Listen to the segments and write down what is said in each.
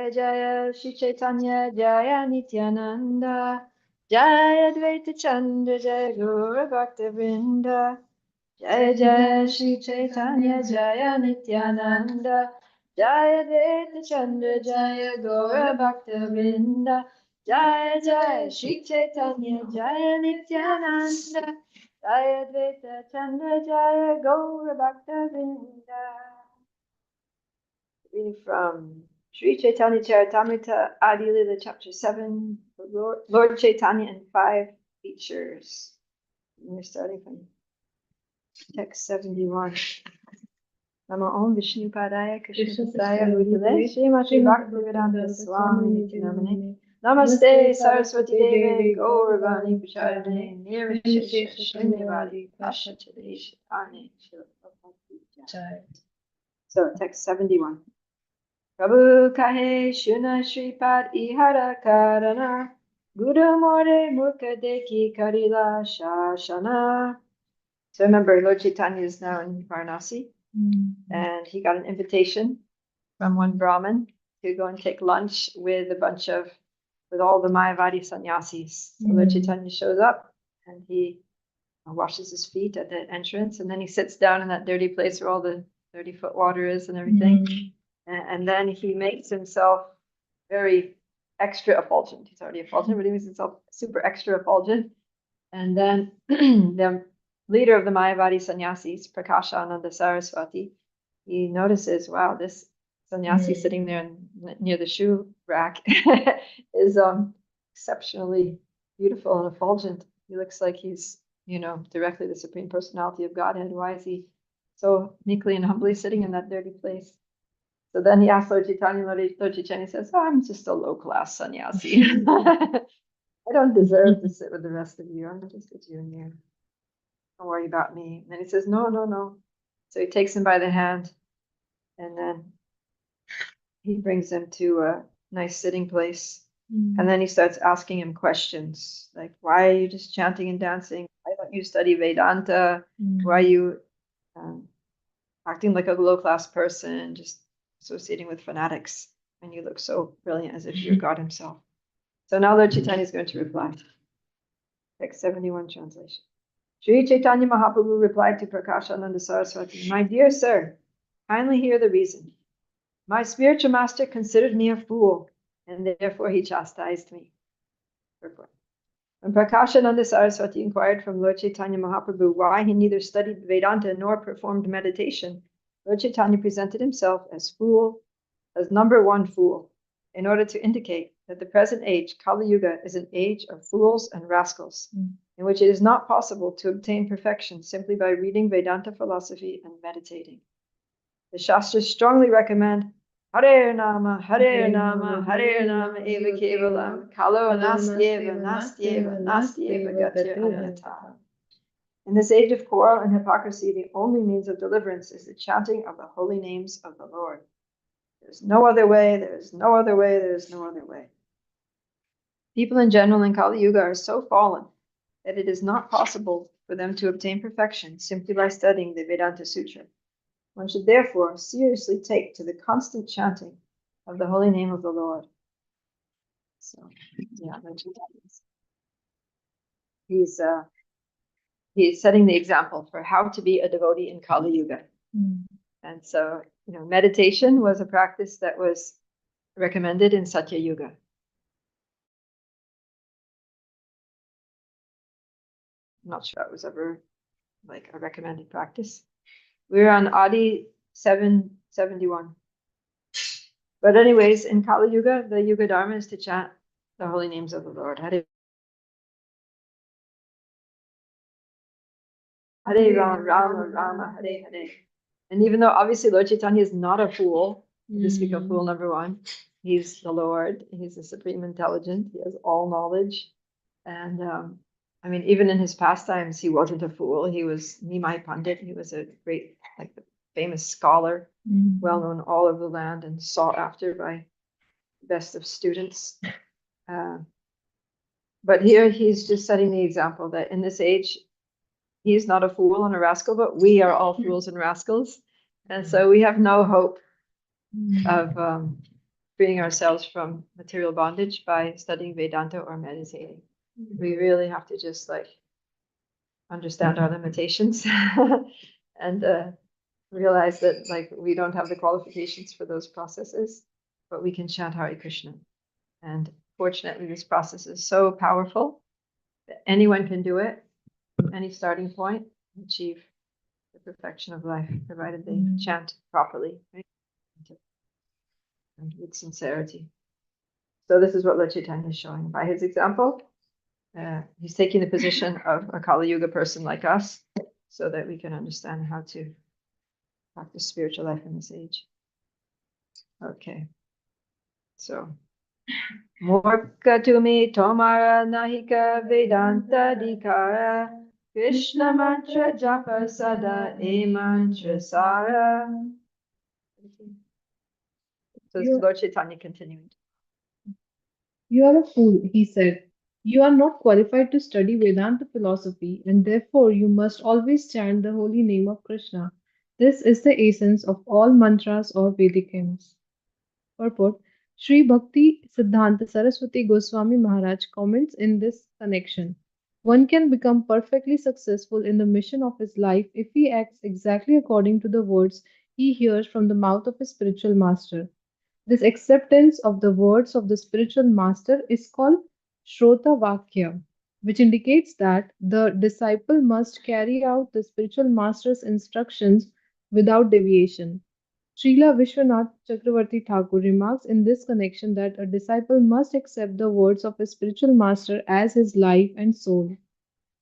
Jaya Jaya Shri Chaitanya Jaya Nityananda Jaya Advaita Chandra Jaya Gaura Bhakta Vrinda Jaya Jaya Shri Chaitanya Jaya Nityananda Jaya Advaita Chandra Jaya Gaura Bhakta Vrinda Jaya Jaya Shri Chaitanya Jaya Nityananda Jaya Advaita Chandra Jaya Gaura Bhakta Vrinda. Reading from Sri Chaitanya Charitamrita, Adi-lila, Chapter 7, Lord Chaitanya and 5 features. We're starting from text 71. Namo Om Vishnu Padaya Krishna Saya Bhutale Srimati Bhaktivedanta Swami Niti Namane Namaste Saraswati Deve Gauravani Pracharane Nirvishesha Shunyavadi Pashachadesh Arne Shilapapati. So text 71. Prabhu kahe shuna shripad ihara karana Guru more mukha deki karila shashana. So remember, Lord Chaitanya is now in Varanasi, and he got an invitation from one Brahmin to go and take lunch with all the Mayavadi sannyasis. So Lord Chaitanya shows up, and he washes his feet at the entrance, and then he sits down in that dirty place where all the 30-foot water is and everything. And then he makes himself very extra effulgent. He's already effulgent, but he makes himself super extra effulgent. And then the leader of the Mayavadi sannyasis, Prakashananda Saraswati, he notices, wow, this sannyasi sitting there near the shoe rack is exceptionally beautiful and effulgent. He looks like he's, directly the Supreme Personality of Godhead. Why is he so meekly and humbly sitting in that dirty place? So then he asks Lord Chaitanya, Lord Chaitanya says, I'm just a low-class sannyasi. I don't deserve to sit with the rest of you. I'm just a junior. Don't worry about me. And then he says, no. So he takes him by the hand, and then he brings him to a nice sitting place. And then he starts asking him questions, like, why are you just chanting and dancing? Why don't you study Vedanta? Why are you acting like a low-class person, just associating with fanatics, and you look so brilliant as if you're God himself? So now Lord Chaitanya is going to reply. Text 71 translation. Sri Chaitanya Mahaprabhu replied to Prakashananda Saraswati, my dear sir, kindly hear the reason. My spiritual master considered me a fool, and therefore he chastised me. When Prakashananda Saraswati inquired from Lord Chaitanya Mahaprabhu why he neither studied Vedanta nor performed meditation, Lord Chaitanya presented himself as number one fool, in order to indicate that the present age, Kali Yuga, is an age of fools and rascals, in which it is not possible to obtain perfection simply by reading Vedanta philosophy and meditating. The Shastras strongly recommend Hare Nama, Hare Nama, Hare Nama Eva Kevalam, Kalo Nastyeva, Nastyeva, Nastyeva Gatya Anyata. In this age of quarrel and hypocrisy, the only means of deliverance is the chanting of the holy names of the Lord. There's no other way, there's no other way, there's no other way. People in general in Kali Yuga are so fallen that it is not possible for them to obtain perfection simply by studying the Vedanta Sutra. One should therefore seriously take to the constant chanting of the holy name of the Lord. So, yeah, he's setting the example for how to be a devotee in Kali Yuga. And so, meditation was a practice that was recommended in Satya Yuga. I'm not sure it was ever like a recommended practice. We're on Adi 771. But anyways, in Kali Yuga, the Yuga Dharma is to chant the holy names of the Lord. Hare Rama, Rama, Rama, Hare Hare. And even though obviously Lord Chaitanya is not a fool, to speak of fool number one, he's the Lord, he's the supreme intelligent, he has all knowledge. And even in his pastimes, he wasn't a fool. He was Nimai Pandit. He was a great, famous scholar, well known all over the land and sought after by the best of students. But here he's just setting the example that in this age, he's not a fool and a rascal, but we are all fools and rascals. And so we have no hope of freeing ourselves from material bondage by studying Vedanta or meditating. We really have to just like understand our limitations and realize that like we don't have the qualifications for those processes, but we can chant Hare Krishna. And fortunately, this process is so powerful that anyone can do it, any starting point, achieve the perfection of life, provided they chant properly, right? And with sincerity. So this is what Lord Chaitanya is showing by his example. He's taking the position of a Kali Yuga person like us, so that we can understand how to practice spiritual life in this age. Okay, so Morka tumi tomara nahika Vedanta dikara Krishna mantra japa sada e mantra sara. So this is Lord Chaitanya continuing. You are a fool, he said. You are not qualified to study Vedanta philosophy, and therefore you must always chant the holy name of Krishna. This is the essence of all mantras or Vedic hymns. Purport. Sri Bhakti Siddhanta Saraswati Goswami Maharaj comments in this connection. One can become perfectly successful in the mission of his life if he acts exactly according to the words he hears from the mouth of his spiritual master. This acceptance of the words of the spiritual master is called Shrota Vakya, which indicates that the disciple must carry out the spiritual master's instructions without deviation. Srila Vishwanath Chakravarti Thakur remarks in this connection that a disciple must accept the words of his spiritual master as his life and soul.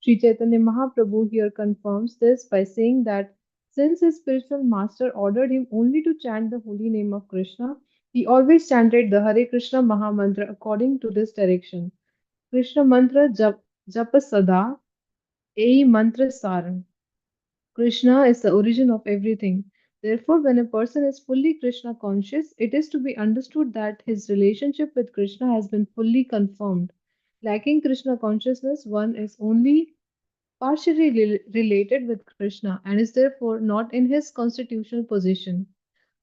Sri Chaitanya Mahaprabhu here confirms this by saying that since his spiritual master ordered him only to chant the holy name of Krishna, he always chanted the Hare Krishna Maha Mantra according to this direction. Krishna Mantra Japa Sada Ei Mantra Saran. Krishna is the origin of everything. Therefore, when a person is fully Krishna conscious, it is to be understood that his relationship with Krishna has been fully confirmed. Lacking Krishna consciousness, one is only partially related with Krishna and is therefore not in his constitutional position.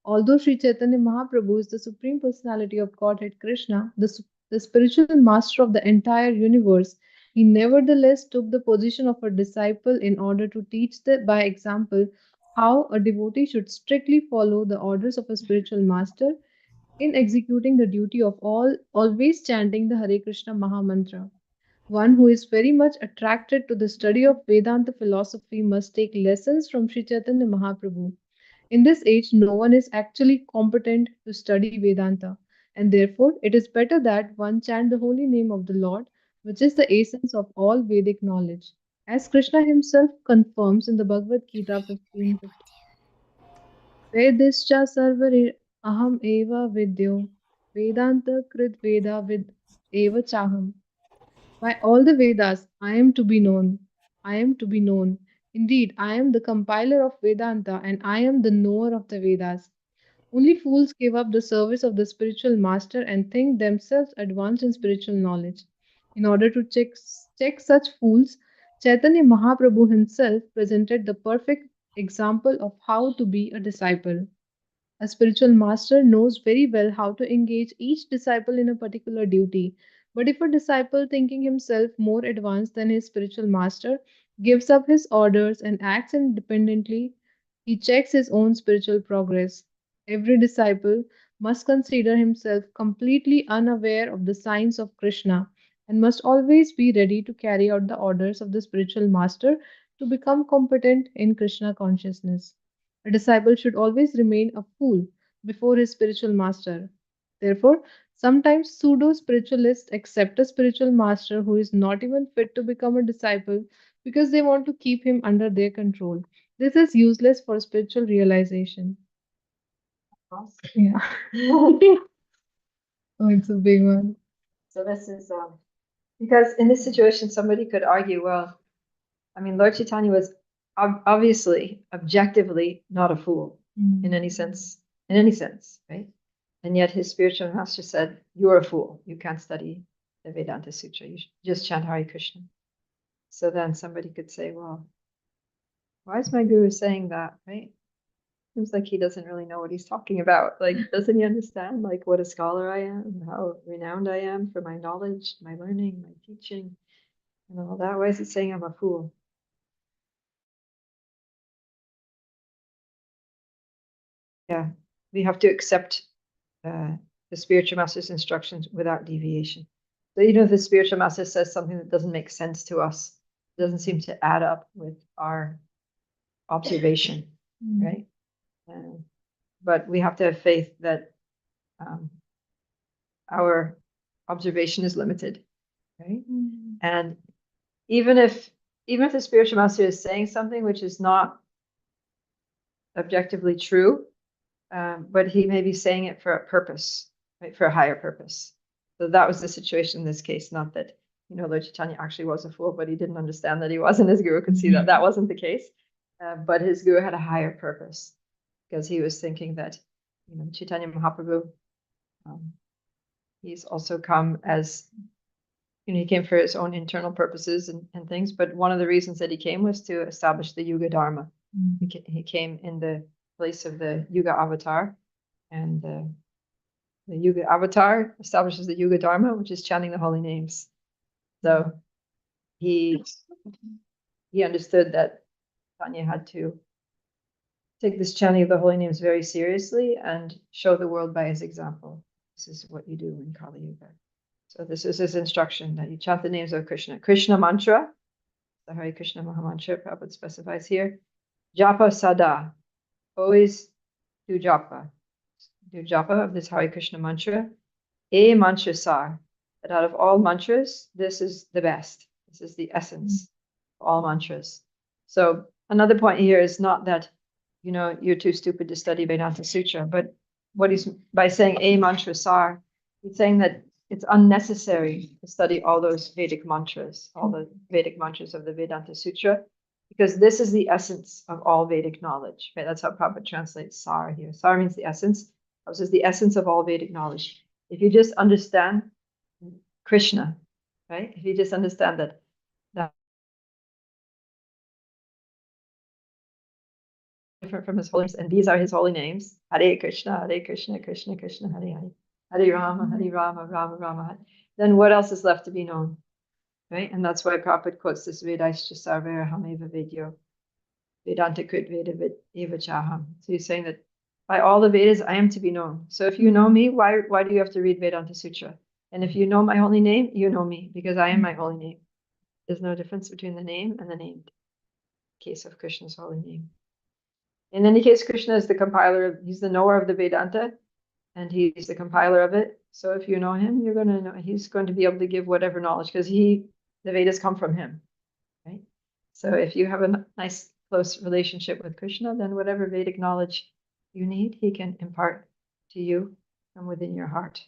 Although Sri Chaitanya Mahaprabhu is the Supreme Personality of Godhead Krishna, the spiritual master of the entire universe, he nevertheless took the position of a disciple in order to teach by example how a devotee should strictly follow the orders of a spiritual master in executing the duty of always chanting the Hare Krishna Maha Mantra. One who is very much attracted to the study of Vedanta philosophy must take lessons from Sri Chaitanya Mahaprabhu. In this age, no one is actually competent to study Vedanta, and therefore it is better that one chant the holy name of the Lord, which is the essence of all Vedic knowledge. As Krishna himself confirms in the Bhagavad Gita 15:15, Vedischa sarvari aham eva vidyo, Vedanta krit veda vid eva chaham. By all the Vedas, I am to be known. I am to be known. Indeed, I am the compiler of Vedanta and I am the knower of the Vedas. Only fools give up the service of the spiritual master and think themselves advanced in spiritual knowledge. In order to check such fools, Chaitanya Mahaprabhu himself presented the perfect example of how to be a disciple. A spiritual master knows very well how to engage each disciple in a particular duty. But if a disciple, thinking himself more advanced than his spiritual master, gives up his orders and acts independently, he checks his own spiritual progress. Every disciple must consider himself completely unaware of the signs of Krishna and must always be ready to carry out the orders of the spiritual master to become competent in Krishna consciousness. A disciple should always remain a fool before his spiritual master. Therefore, sometimes pseudo spiritualists accept a spiritual master who is not even fit to become a disciple because they want to keep him under their control. This is useless for spiritual realization. Yeah. Oh, it's a big one. So this is because in this situation, somebody could argue, well, I mean, Lord Chaitanya was obviously, objectively, not a fool in any sense, right? And yet his spiritual master said, "You're a fool. You can't study the Vedanta Sutra. You should just chant Hare Krishna." So then somebody could say, "Well, why is my guru saying that, right? Seems like he doesn't really know what he's talking about. Like, doesn't he understand like what a scholar I am, how renowned I am for my knowledge, my learning, my teaching, and all that? Why is he saying I'm a fool? Yeah, we have to accept the spiritual master's instructions without deviation. So even if the spiritual master says something that doesn't make sense to us, doesn't seem to add up with our observation, right? But we have to have faith that our observation is limited, right? And even if the spiritual master is saying something which is not objectively true, but he may be saying it for a purpose, right? For a higher purpose. So that was the situation in this case. Not that, Lord Chaitanya actually was a fool, but he didn't understand that he was, and his guru could see that that wasn't the case. But his guru had a higher purpose because he was thinking that, Chaitanya Mahaprabhu, he's also come as, he came for his own internal purposes and things. But one of the reasons that he came was to establish the Yuga Dharma. He came in the place of the Yuga Avatar, and the Yuga Avatar establishes the Yuga Dharma, which is chanting the holy names. So he understood that Tanya had to take this chanting of the holy names very seriously and show the world by his example. This is what you do in Kali Yuga. So this is his instruction, that you chant the names of Krishna. Krishna mantra, the Hare Krishna Maha Mantra, Prabhupada specifies here. Japa sada, always do japa. Do japa of this Hare Krishna mantra. A mantra sar, that out of all mantras, this is the best. This is the essence of all mantras. So another point here is not that, you're too stupid to study Vedanta Sutra, but what he's, by saying a mantra sar, he's saying that it's unnecessary to study all those Vedic mantras, all the Vedic mantras of the Vedanta Sutra, because this is the essence of all Vedic knowledge. Right? That's how Prabhupada translates sar here. Sar means the essence. This is the essence of all Vedic knowledge. If you just understand Krishna, right? If you just understand that different from his holy names, and these are his holy names, Hare Krishna, Krishna Krishna, Hare Hare, Hare Rama, Rama Rama, Hare. Then what else is left to be known, right? And that's why Prabhupada quotes this Vedaischa Sarvera Hameva Vedyo, Vedanta Krit Veda Eva Chaham. So he's saying that by all the Vedas, I am to be known. So if you know me, why do you have to read Vedanta Sutra? And if you know my holy name, you know me, because I am my holy name. There's no difference between the name and the named. Case of Krishna's holy name. In any case, Krishna is the compiler he's the knower of the Vedanta, and he's the compiler of it. So if you know him, you're going to know, he's going to be able to give whatever knowledge, because the Vedas come from him, right? So if you have a nice, close relationship with Krishna, then whatever Vedic knowledge you need, he can impart to you from within your heart.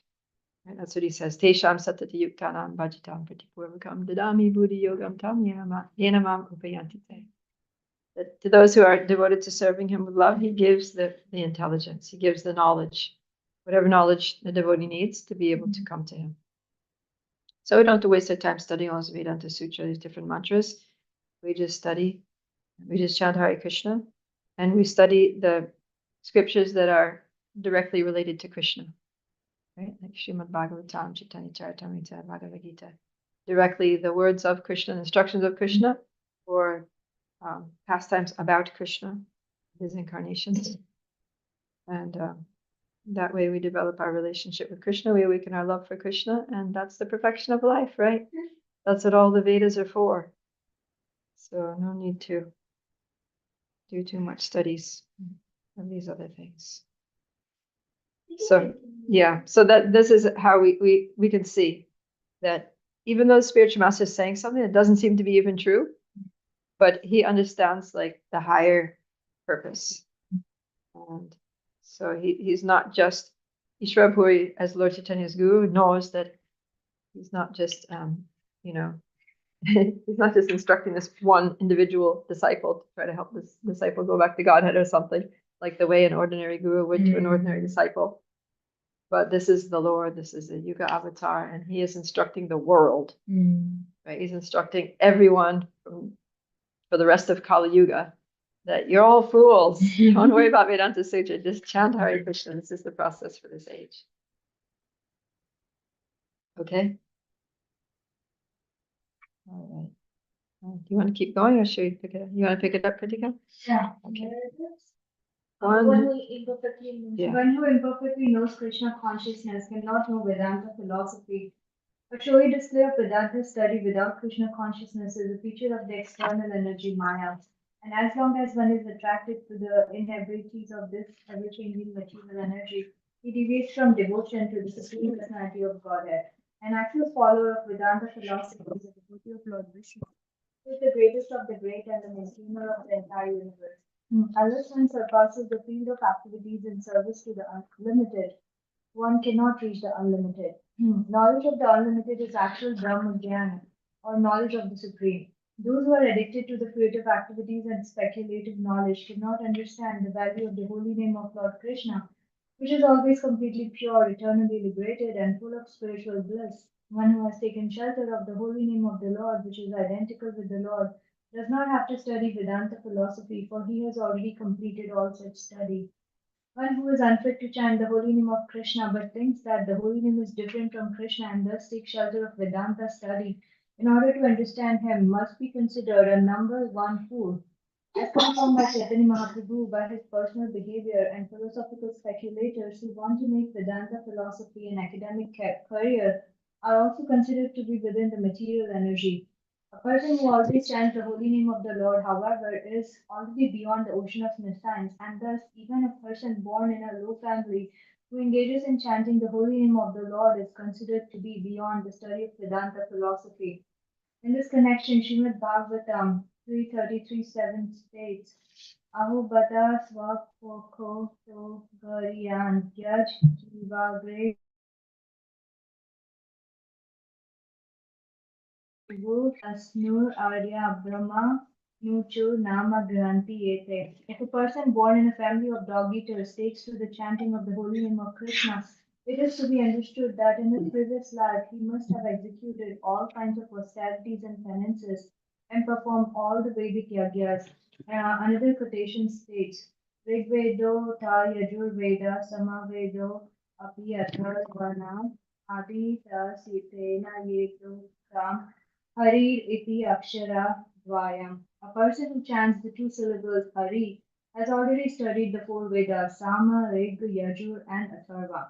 Right? That's what he says. Tesham satati yuktanam bhajitam pratipurvakam dadami buddhi yogam tam yenamam upayantite. That to those who are devoted to serving him with love, he gives the intelligence, he gives the knowledge, whatever knowledge the devotee needs to be able to come to him. So we don't have to waste our time studying all those Vedanta Sutra, these different mantras. We just chant Hare Krishna, and we study the scriptures that are directly related to Krishna, right? Like Srimad Bhagavatam, Chaitanya Charitamrita, Bhagavad Gita. Directly the words of Krishna, instructions of Krishna, or pastimes about Krishna, his incarnations. And that way we develop our relationship with Krishna, we awaken our love for Krishna, and that's the perfection of life, right? That's what all the Vedas are for. So no need to do too much studies of these other things. So yeah, so that this is how we can see that even though the spiritual master is saying something that doesn't seem to be even true, but he understands like the higher purpose. And so he's not just Ishvara Puri, as Lord Chaitanya's guru, knows that he's not just he's not just instructing this one individual disciple to try to help this disciple go back to Godhead or something, like the way an ordinary guru would to an ordinary disciple. But this is the Lord, this is the Yuga Avatar, and he is instructing the world. Right? He's instructing everyone for the rest of Kali Yuga that you're all fools. Don't worry about Vedanta Sutra. Just chant Hare Krishna. This is the process for this age. Okay? All right. Do you want to keep going or should we pick it up? You want to pick it up, Kritika? Yeah. Okay. One One, who imperfectly knows Krishna consciousness cannot know Vedanta philosophy. A showy display of Vedanta study without Krishna consciousness is a feature of the external energy Maya. And as long as one is attracted to the inevitabilities of this ever-changing material energy, he deviates from devotion to the Supreme Personality of Godhead. An actual follower of Vedanta philosophy is a devotee of Lord Vishnu, who is the greatest of the great and the maintainer of the entire universe. Unless one surpasses the field of activities in service to the unlimited, one cannot reach the unlimited. Knowledge of the unlimited is actual Brahma Jnana, or knowledge of the Supreme. Those who are addicted to the creative activities and speculative knowledge cannot understand the value of the holy name of Lord Krishna, which is always completely pure, eternally liberated, and full of spiritual bliss. One who has taken shelter of the holy name of the Lord, which is identical with the Lord, does not have to study Vedanta philosophy, for he has already completed all such study. One who is unfit to chant the holy name of Krishna but thinks that the holy name is different from Krishna and thus takes shelter of Vedanta study in order to understand him must be considered a number one fool. As confirmed by Chaitanya Mahaprabhu by his personal behavior and philosophical speculators who want to make Vedanta philosophy an academic career are also considered to be within the material energy. A person who always chants the holy name of the Lord, however, is already beyond the ocean of nescience, and thus even a person born in a low family who engages in chanting the holy name of the Lord is considered to be beyond the study of Vedanta philosophy. In this connection, Srimad Bhagavatam 3:33-7 states, Aho bata svakoko to gariyan yaj jiva gre Asnur Arya Brahma Nuchu Nama Granti Ete. If a person born in a family of dog eaters takes to the chanting of the holy name of Krishna, it is to be understood that in his previous life he must have executed all kinds of austerities and penances and performed all the Vedic yagyas. Another quotation states, Rigvedo ta yajurveda samavedo api atharvana adi ta sitena yetu kam Hari iti akshara dvayam. A person who chants the two syllables Hari has already studied the four Vedas, Sama, Rig, Yajur, and Atharva.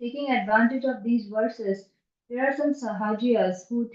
Taking advantage of these verses, there are some Sahajiyas who,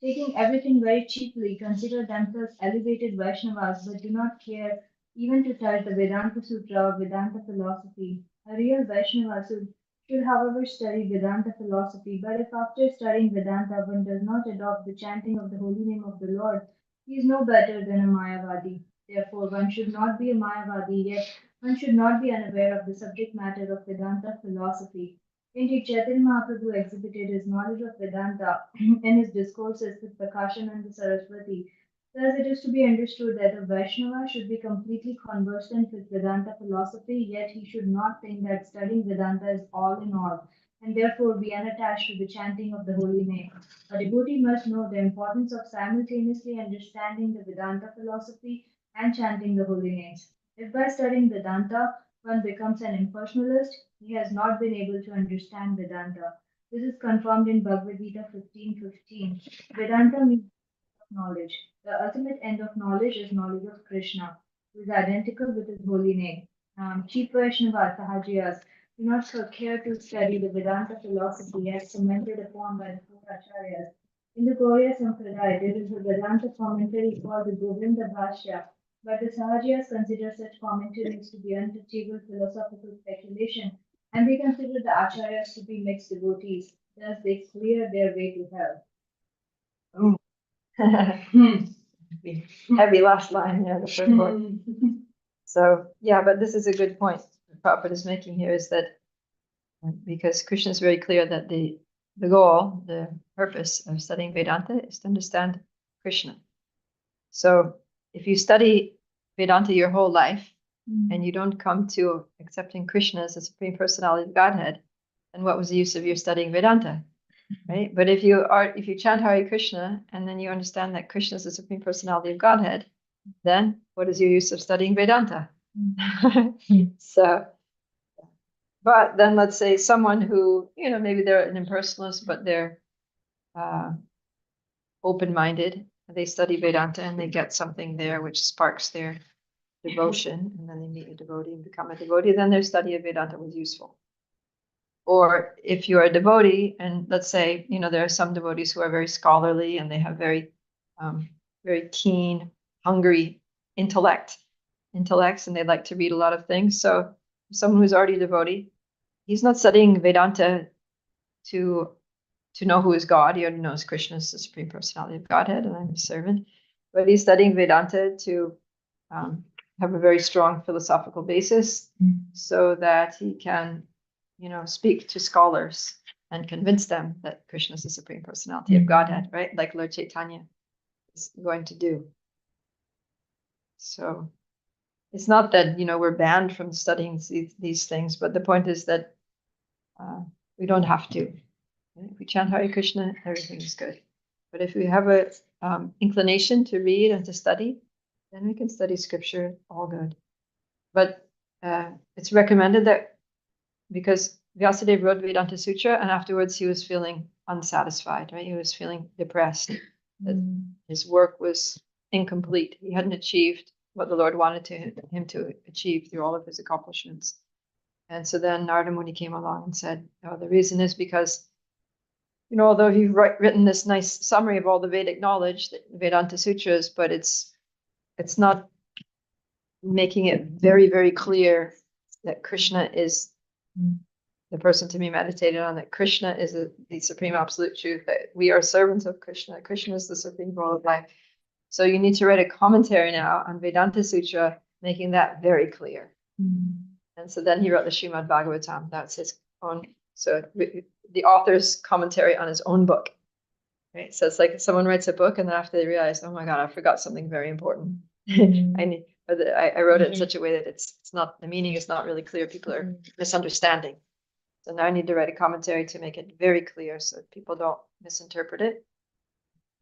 taking everything very cheaply, consider themselves elevated Vaishnavas but do not care even to touch the Vedanta Sutra or Vedanta philosophy. A real Vaishnava should, however, study Vedanta philosophy, but if after studying Vedanta one does not adopt the chanting of the holy name of the Lord, he is no better than a Mayavadi. Therefore, one should not be a Mayavadi, yet one should not be unaware of the subject matter of Vedanta philosophy. Indeed, Chaitanya Mahaprabhu exhibited his knowledge of Vedanta in his discourses with Prakashananda Saraswati. Thus, it is to be understood that a Vaishnava should be completely conversant with Vedanta philosophy, yet he should not think that studying Vedanta is all in all, and therefore be unattached to the chanting of the holy name. A devotee must know the importance of simultaneously understanding the Vedanta philosophy and chanting the holy names. If by studying Vedanta one becomes an impersonalist, he has not been able to understand Vedanta. This is confirmed in Bhagavad Gita 15:15. Vedanta means knowledge. The ultimate end of knowledge is knowledge of Krishna, who is identical with his holy name. Cheap Vaishnava Sahajiyas do not care to study the Vedanta philosophy as commented upon by the four Acharyas. In the Gauriya Sampradaya, there is a Vedanta commentary called the Govinda Bhashya, but the Sahajiyas consider such commentaries to be untouchable philosophical speculation, and they consider the Acharyas to be mixed devotees. Thus, they clear their way to hell. Oh. Heavy last line, yeah, the first word. So, yeah, but this is a good point Prabhupada is making here is that because Krishna is very clear that the goal, the purpose of studying Vedanta is to understand Krishna. So if you study Vedanta your whole life and you don't come to accepting Krishna as the Supreme Personality of Godhead, then what was the use of your studying Vedanta? Right? But if you chant Hare Krishna and then you understand that Krishna is the Supreme Personality of Godhead, then what is your use of studying Vedanta? Mm. So, but then let's say someone who, maybe they're an impersonalist, but they're uh, open-minded. They study Vedanta and they get something there which sparks their devotion, and then they meet a devotee and become a devotee. Then their study of Vedanta was useful. Or if you are a devotee, and let's say, there are some devotees who are very scholarly and they have very, very keen, hungry intellects, and they like to read a lot of things. So someone who's already a devotee, he's not studying Vedanta to know who is God. He already knows Krishna is the Supreme Personality of Godhead and I'm his servant. But he's studying Vedanta to have a very strong philosophical basis so that he can, speak to scholars and convince them that Krishna is the Supreme Personality of Godhead, right? Like Lord Caitanya is going to do. So it's not that, we're banned from studying these things, but the point is that we don't have to. If we chant Hare Krishna, everything is good. But if we have a inclination to read and to study, then we can study scripture, all good. But it's recommended that because Vyasadeva wrote Vedanta Sutra, and afterwards he was feeling unsatisfied, right? He was feeling depressed that his work was incomplete. He hadn't achieved what the Lord wanted him to achieve through all of his accomplishments. And so then Narada Muni came along and said, oh, the reason is because, although you've written this nice summary of all the Vedic knowledge, the Vedanta Sutras, but it's not making it very, very clear that Krishna is the person to be meditated on, that Krishna is the supreme absolute truth, that we are servants of Krishna. Krishna is the supreme goal of life. So you need to write a commentary now on Vedanta Sutra, making that very clear. And so then he wrote the Srimad Bhagavatam. That's his own. So the author's commentary on his own book. Right. So it's like someone writes a book and then after they realize, oh my God, I forgot something very important. I wrote it in such a way that it's not, the meaning is not really clear. People are misunderstanding. So now I need to write a commentary to make it very clear so that people don't misinterpret it,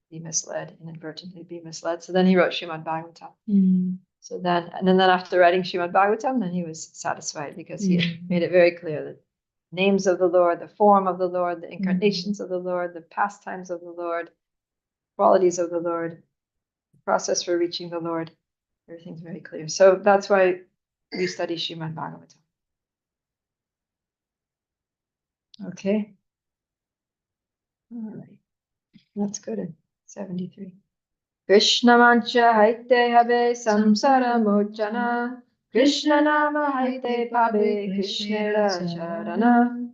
be misled, inadvertently be misled. So then he wrote Srimad Bhagavatam. So then, and then after writing Srimad Bhagavatam, then he was satisfied because he made it very clear that names of the Lord, the form of the Lord, the incarnations of the Lord, the pastimes of the Lord, qualities of the Lord, the process for reaching the Lord, everything's very clear. So that's why we study Srimad Bhagavatam. Okay. All right. Let's go to 73. Krishna mancha haite habe samsara mojana. Krishna nama haite pabe Krishna charana.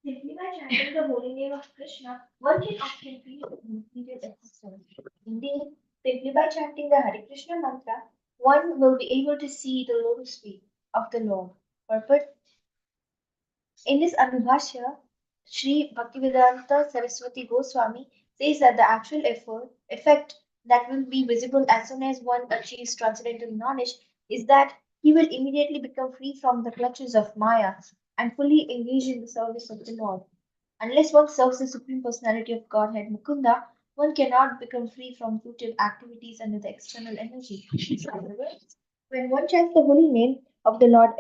Simply by chanting the holy name of Krishna, one can obtain free from material existence. Indeed, simply by chanting the Hare Krishna mantra, one will be able to see the lotus feet of the Lord. Purport. In this Anubhashya, Sri Bhaktivedanta Saraswati Goswami says that the actual effect that will be visible as soon as one achieves transcendental knowledge is that he will immediately become free from the clutches of Maya and fully engage in the service of the Lord. Unless one serves the Supreme Personality of Godhead Mukunda, one cannot become free from fruitive activities under the external energy. However, when one chants the holy name of the Lord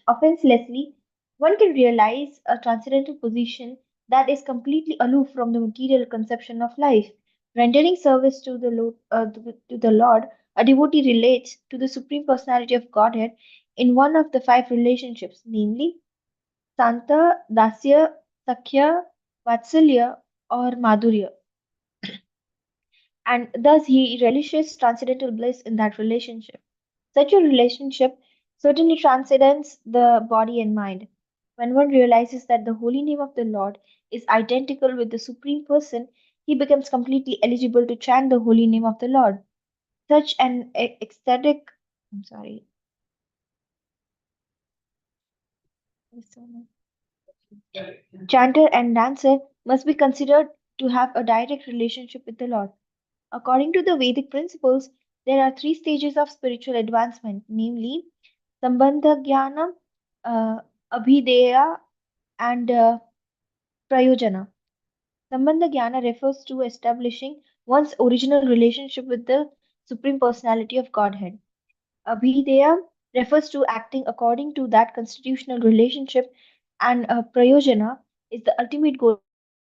offenselessly, one can realize a transcendental position that is completely aloof from the material conception of life. Rendering service to the Lord, a devotee relates to the Supreme Personality of Godhead in one of the five relationships, namely Santa, Dasya, Sakhya, Vatsalya, or Madhurya, and thus he relishes transcendental bliss in that relationship. Such a relationship certainly transcends the body and mind. When one realizes that the holy name of the Lord is identical with the Supreme Person, he becomes completely eligible to chant the holy name of the Lord. Such an ecstatic, I'm sorry, chanter and dancer must be considered to have a direct relationship with the Lord. According to the Vedic principles, there are three stages of spiritual advancement, namely Sambandha Jnana, Abhideya, and Prayojana. Sambandha Jnana refers to establishing one's original relationship with the Supreme Personality of Godhead. Abhideya refers to acting according to that constitutional relationship, and Prayojana is the ultimate goal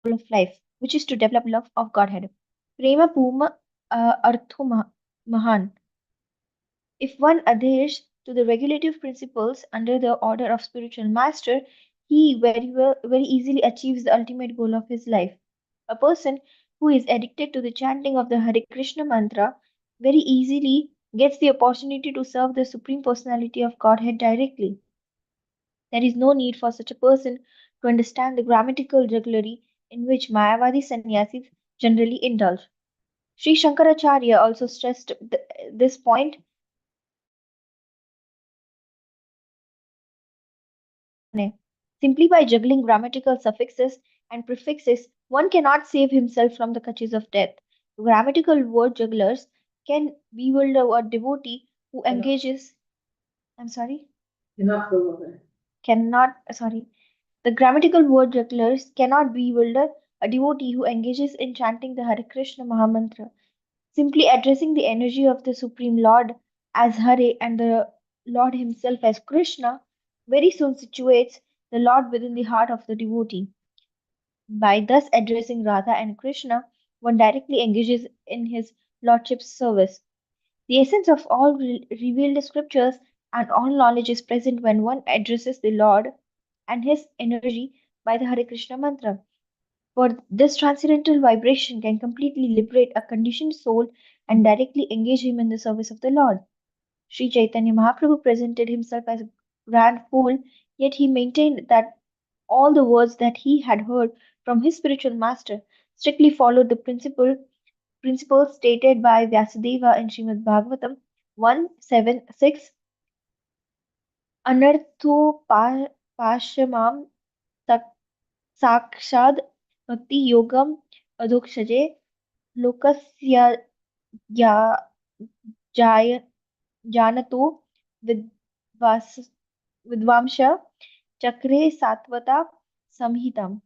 of life, which is to develop love of Godhead. Prema Puma Mahan. If one adheres to the regulative principles under the order of spiritual master, he very easily achieves the ultimate goal of his life. A person who is addicted to the chanting of the Hare Krishna mantra very easily gets the opportunity to serve the Supreme Personality of Godhead directly. There is no need for such a person to understand the grammatical jugglery in which Mayavadi sannyasis generally indulge. Sri Shankaracharya also stressed this point simply by juggling grammatical suffixes and prefixes, one cannot save himself from the clutches of death. Grammatical word jugglers can bewilder a devotee who engages. I'm sorry? Cannot, sorry. The grammatical word jugglers cannot bewilder a devotee who engages in chanting the Hare Krishna Mahamantra. Simply addressing the energy of the Supreme Lord as Hare and the Lord Himself as Krishna very soon situates the Lord within the heart of the devotee. By thus addressing Radha and Krishna, one directly engages in his Lordship's service. The essence of all revealed scriptures and all knowledge is present when one addresses the Lord and his energy by the Hare Krishna mantra. For this transcendental vibration can completely liberate a conditioned soul and directly engage him in the service of the Lord. Sri Chaitanya Mahaprabhu presented himself as a grand fool, yet he maintained that all the words that he had heard from his spiritual master strictly followed the principles stated by Vyasadeva in Srimad Bhagavatam 176. Anartho pashamam sakshad bhakti yogam adhokshaje lokasya ya- jaya janato vidvas vidvamsha chakre satvata samhitam.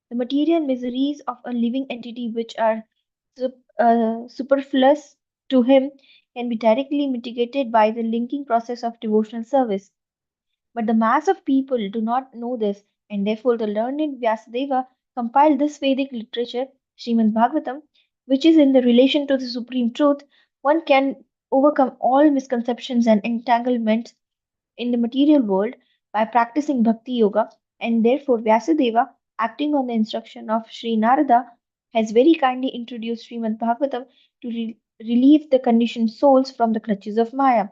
The material miseries of a living entity which are superfluous to him can be directly mitigated by the linking process of devotional service. But the mass of people do not know this, and therefore the learned Vyasadeva compiled this Vedic literature, Srimad Bhagavatam, which is in the relation to the supreme truth. One can overcome all misconceptions and entanglements in the material world by practicing bhakti yoga, and therefore Vyasadeva, acting on the instruction of Sri Narada, has very kindly introduced Srimad Bhagavatam to relieve the conditioned souls from the clutches of Maya.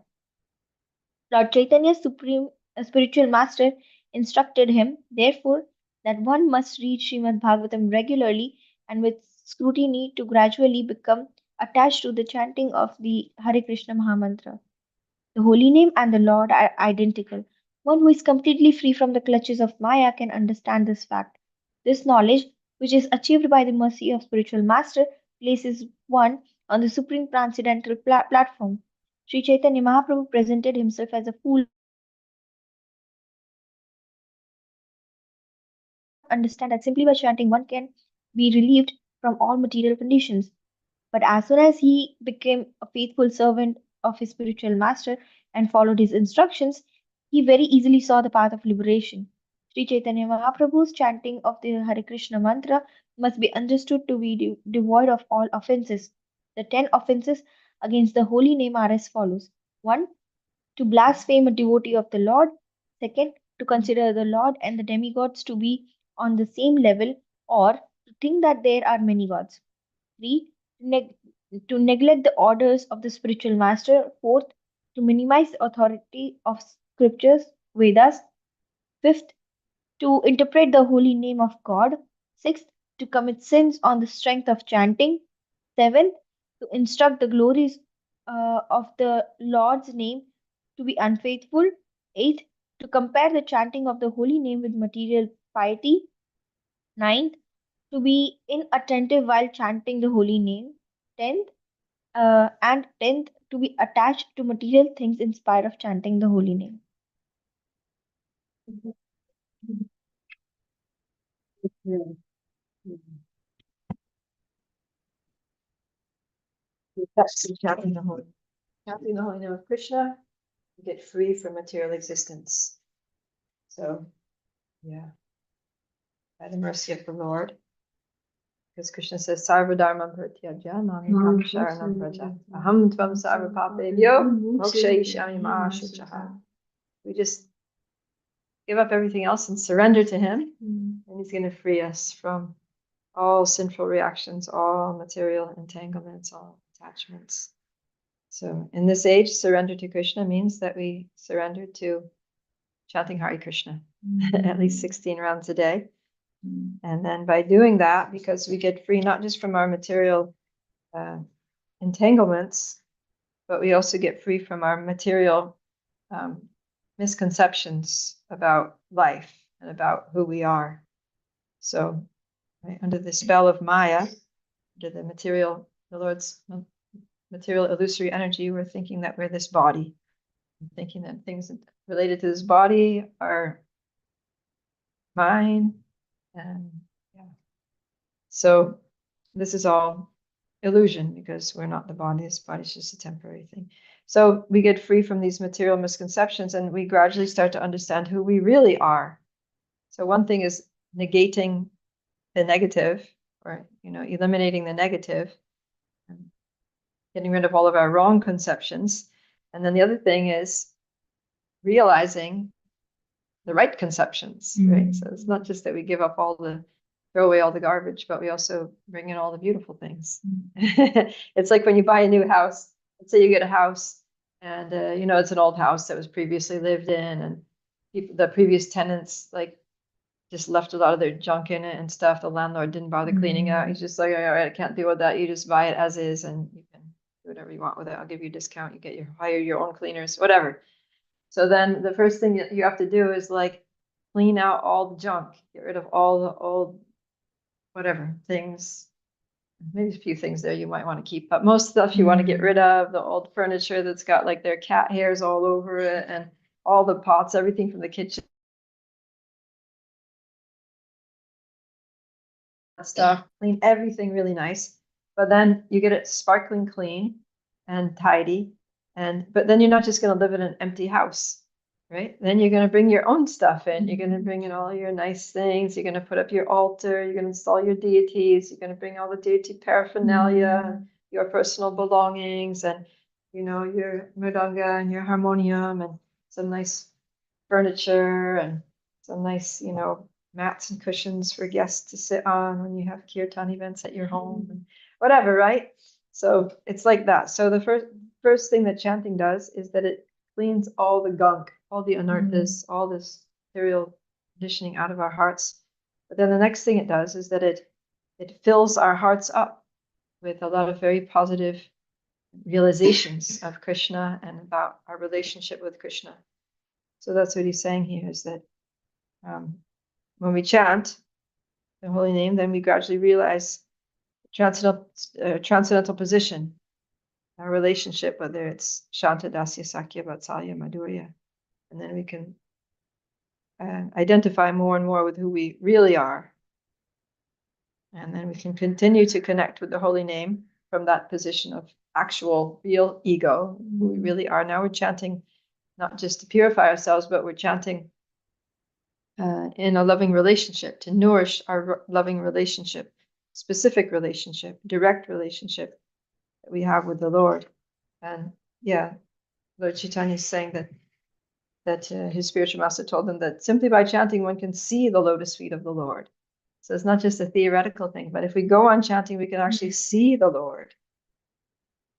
Lord Chaitanya's supreme spiritual master instructed him, therefore, that one must read Srimad Bhagavatam regularly and with scrutiny to gradually become attached to the chanting of the Hare Krishna Mahamantra. The holy name and the Lord are identical. One who is completely free from the clutches of Maya can understand this fact. This knowledge, which is achieved by the mercy of spiritual master, places one on the supreme transcendental platform. Sri Chaitanya Mahaprabhu presented himself as a fool because he could not understand that simply by chanting one can be relieved from all material conditions. But as soon as he became a faithful servant of his spiritual master and followed his instructions, he very easily saw the path of liberation. Sri Chaitanya Mahaprabhu's chanting of the Hare Krishna mantra must be understood to be devoid of all offenses. The 10 offenses against the holy name are as follows: 1. To blaspheme a devotee of the Lord; second, to consider the Lord and the demigods to be on the same level, or to think that there are many gods; 3. Neg- to neglect the orders of the spiritual master; fourth, to minimize the authority of scriptures, Vedas; fifth, to interpret the holy name of God; sixth, to commit sins on the strength of chanting; seventh, to instruct the glories of the Lord's name to be unfaithful; eighth, to compare the chanting of the holy name with material piety; ninth, to be inattentive while chanting the holy name; tenth, and tenth, to be attached to material things in spite of chanting the holy name. That's chanting the holy name of Krishna, you get free from material existence. So, yeah, by the mercy of the Lord. Because Krishna says, Sarva Dharma Pratyajya Mamikam Sharanam Praja Aham Tvam Sarva Papebhyo Mokshayishami Ma Shuchaha. We just give up everything else and surrender to Him, and He's going to free us from all sinful reactions, all material entanglements, all attachments. So in this age, surrender to Krishna means that we surrender to chanting Hare Krishna at least 16 rounds a day. And then by doing that, because we get free not just from our material entanglements, but we also get free from our material misconceptions about life and about who we are. So right, under the spell of Maya, under the Lord's material illusory energy, we're thinking that we're this body, thinking that things related to this body are mine. And yeah. So this is all illusion because we're not the body. This body is just a temporary thing. So we get free from these material misconceptions and we gradually start to understand who we really are. So one thing is negating the negative, or eliminating the negative, and getting rid of all of our wrong conceptions. And then the other thing is realizing the right conceptions, right? So it's not just that we throw away all the garbage, but we also bring in all the beautiful things. It's like when you buy a new house, let's say you get a house and, it's an old house that was previously lived in, and the previous tenants just left a lot of their junk in it and stuff. The landlord didn't bother cleaning out. He's just like, all right, I can't deal with that. You just buy it as is and you can do whatever you want with it. I'll give you a discount. You hire your own cleaners, whatever. So then the first thing that you have to do is clean out all the junk, get rid of all the old, whatever things. Maybe a few things there you might want to keep, but most stuff you want to get rid of, the old furniture that's got their cat hairs all over it, and all the pots, everything from the kitchen stuff, clean everything really nice. But then you get it sparkling clean and tidy. But then you're not just going to live in an empty house, right? Then you're going to bring your own stuff in. You're going to bring in all your nice things. You're going to put up your altar. You're going to install your deities. You're going to bring all the deity paraphernalia, your personal belongings, and your mridanga and your harmonium, and some nice furniture, and some nice mats and cushions for guests to sit on when you have kirtan events at your home, and whatever, right? So it's like that. So the first thing that chanting does is that it cleans all the gunk, all the anarthas, all this material conditioning out of our hearts. But then the next thing it does is that it fills our hearts up with a lot of very positive realizations of Krishna and about our relationship with Krishna. So that's what he's saying here, is that when we chant the holy name, then we gradually realize transcendental position, our relationship, whether it's Shanta, Dasya, Sakya, Vatsalya, Madhurya. And then we can identify more and more with who we really are. And then we can continue to connect with the holy name from that position of actual, real ego, who we really are. Now we're chanting not just to purify ourselves, but we're chanting in a loving relationship, to nourish our loving relationship, specific relationship, direct relationship that we have with the Lord. And yeah, Lord Chaitanya is saying that his spiritual master told him that simply by chanting one can see the lotus feet of the Lord. So it's not just a theoretical thing, but if we go on chanting, we can actually see the Lord.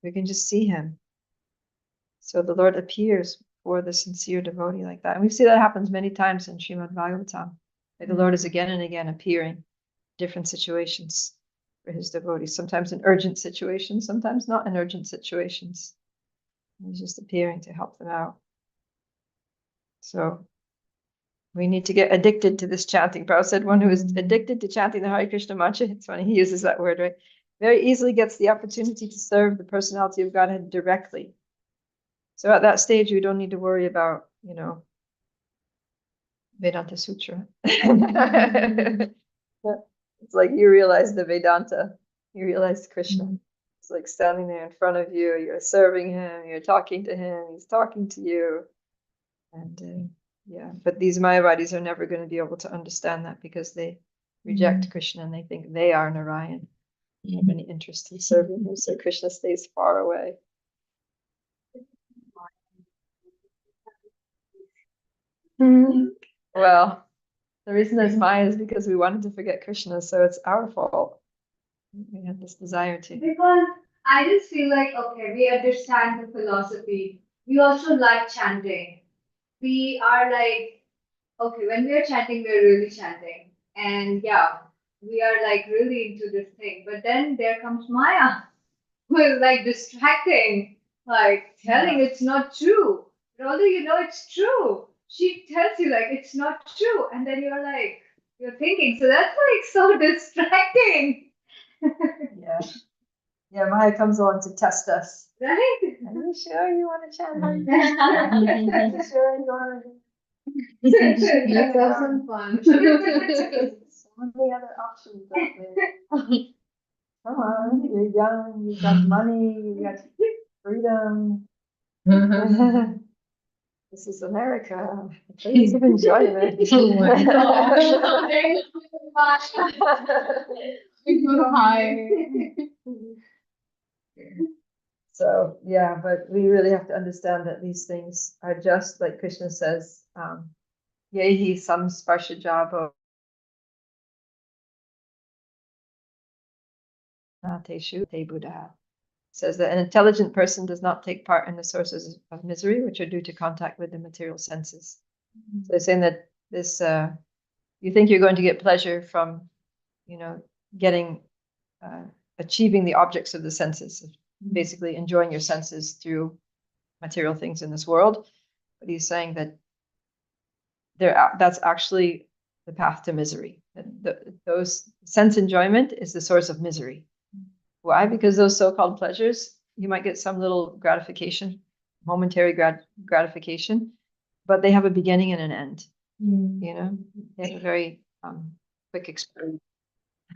We can just see him. So the Lord appears for the sincere devotee like that. And we see that happens many times in Srimad Bhagavatam. The Lord is again and again appearing in different situations for his devotees, sometimes in urgent situations, sometimes not in urgent situations. He's just appearing to help them out. So we need to get addicted to this chanting. Prabhupada said one who is addicted to chanting the Hare Krishna mantra, it's funny, he uses that word, right? Very easily gets the opportunity to serve the personality of Godhead directly. So at that stage, we don't need to worry about, Vedanta Sutra. It's like you realize the Vedanta, you realize Krishna. He's like standing there in front of you, you're serving him, you're talking to him, he's talking to you. And yeah, but these Mayavadis are never going to be able to understand that because they reject Krishna and they think they are Narayan. They don't have any interest in serving him, so Krishna stays far away. Well, the reason there's Maya is because we wanted to forget Krishna, so it's our fault. We had this desire to. Because I just feel like, okay, we understand the philosophy. We also like chanting. We are like, okay, when we are chanting, we're really chanting. And yeah, we are like really into this thing. But then there comes Maya, who is like distracting, like telling it's not true. But although you know it's true, she tells you like it's not true. And then you're like, you're thinking, so that's like so distracting. Yeah. Yeah, Maya comes on to test us. Right? Are you sure you want to chant? Are you sure you want to? Let's have some fun. So many other options out there. Come on, you're young, you've got money, you got freedom. This is America, a place of enjoyment. Oh my Hi. So yeah, but we really have to understand that these things are just like Krishna says, yehi sam sparsha jabo nateshu te buddha. Says that an intelligent person does not take part in the sources of misery, which are due to contact with the material senses. So they're saying that this, you think you're going to get pleasure from, getting, achieving the objects of the senses, basically enjoying your senses through material things in this world. But he's saying that that's actually the path to misery. Those sense enjoyment is the source of misery. Why? Because those so-called pleasures, you might get some little gratification, momentary gratification, but they have a beginning and an end. They have a very quick experience.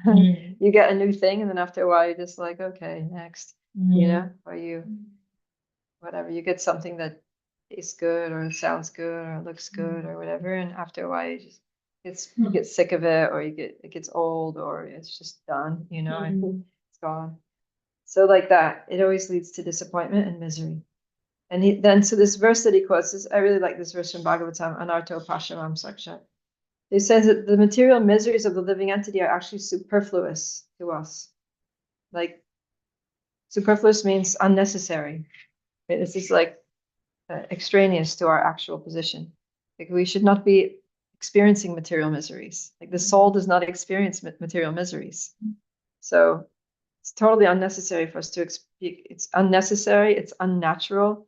You get a new thing, and then after a while, you're just like, okay, next. Or whatever, you get something that tastes good, or sounds good, or looks good, or whatever, and after a while, you get sick of it, or it gets old, or it's just done. And it's gone. So like that, it always leads to disappointment and misery. And so this verse that he quotes is, I really like this verse from Bhagavatam, Anarto Pashamam Sakshat. It says that the material miseries of the living entity are actually superfluous to us. Like, superfluous means unnecessary. This is like extraneous to our actual position. Like, we should not be experiencing material miseries. Like, the soul does not experience material miseries. So it's totally unnecessary for us to it's unnecessary, it's unnatural,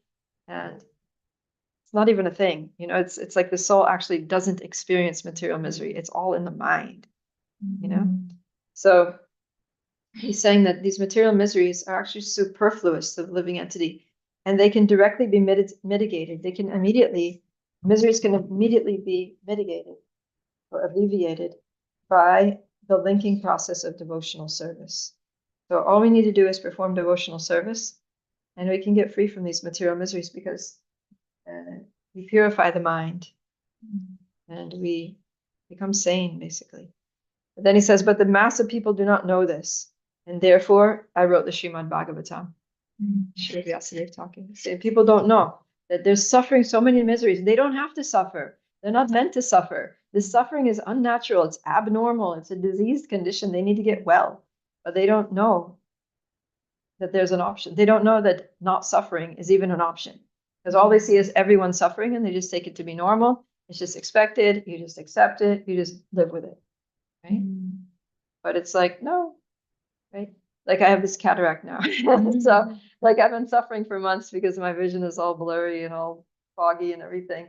and it's not even a thing. It's like the soul actually doesn't experience material misery. It's all in the mind. So he's saying that these material miseries are actually superfluous to the living entity, and they can directly be mitigated. Miseries can immediately be mitigated or alleviated by the linking process of devotional service. So all we need to do is perform devotional service, and we can get free from these material miseries because we purify the mind and we become sane, basically. But then he says, but the mass of people do not know this, and therefore I wrote the Srimad Bhagavatam. Sri Vyasadeva talking. Saying people don't know that there's suffering, so many miseries. They don't have to suffer. They're not meant to suffer. This suffering is unnatural. It's abnormal. It's a diseased condition. They need to get well. But they don't know that there's an option. They don't know that not suffering is even an option. Because all they see is everyone suffering, and they just take it to be normal. It's just expected. You just accept it. You just live with it. Right? But it's like, no. Right? Like, I have this cataract now. So like, I've been suffering for months because my vision is all blurry and all foggy and everything.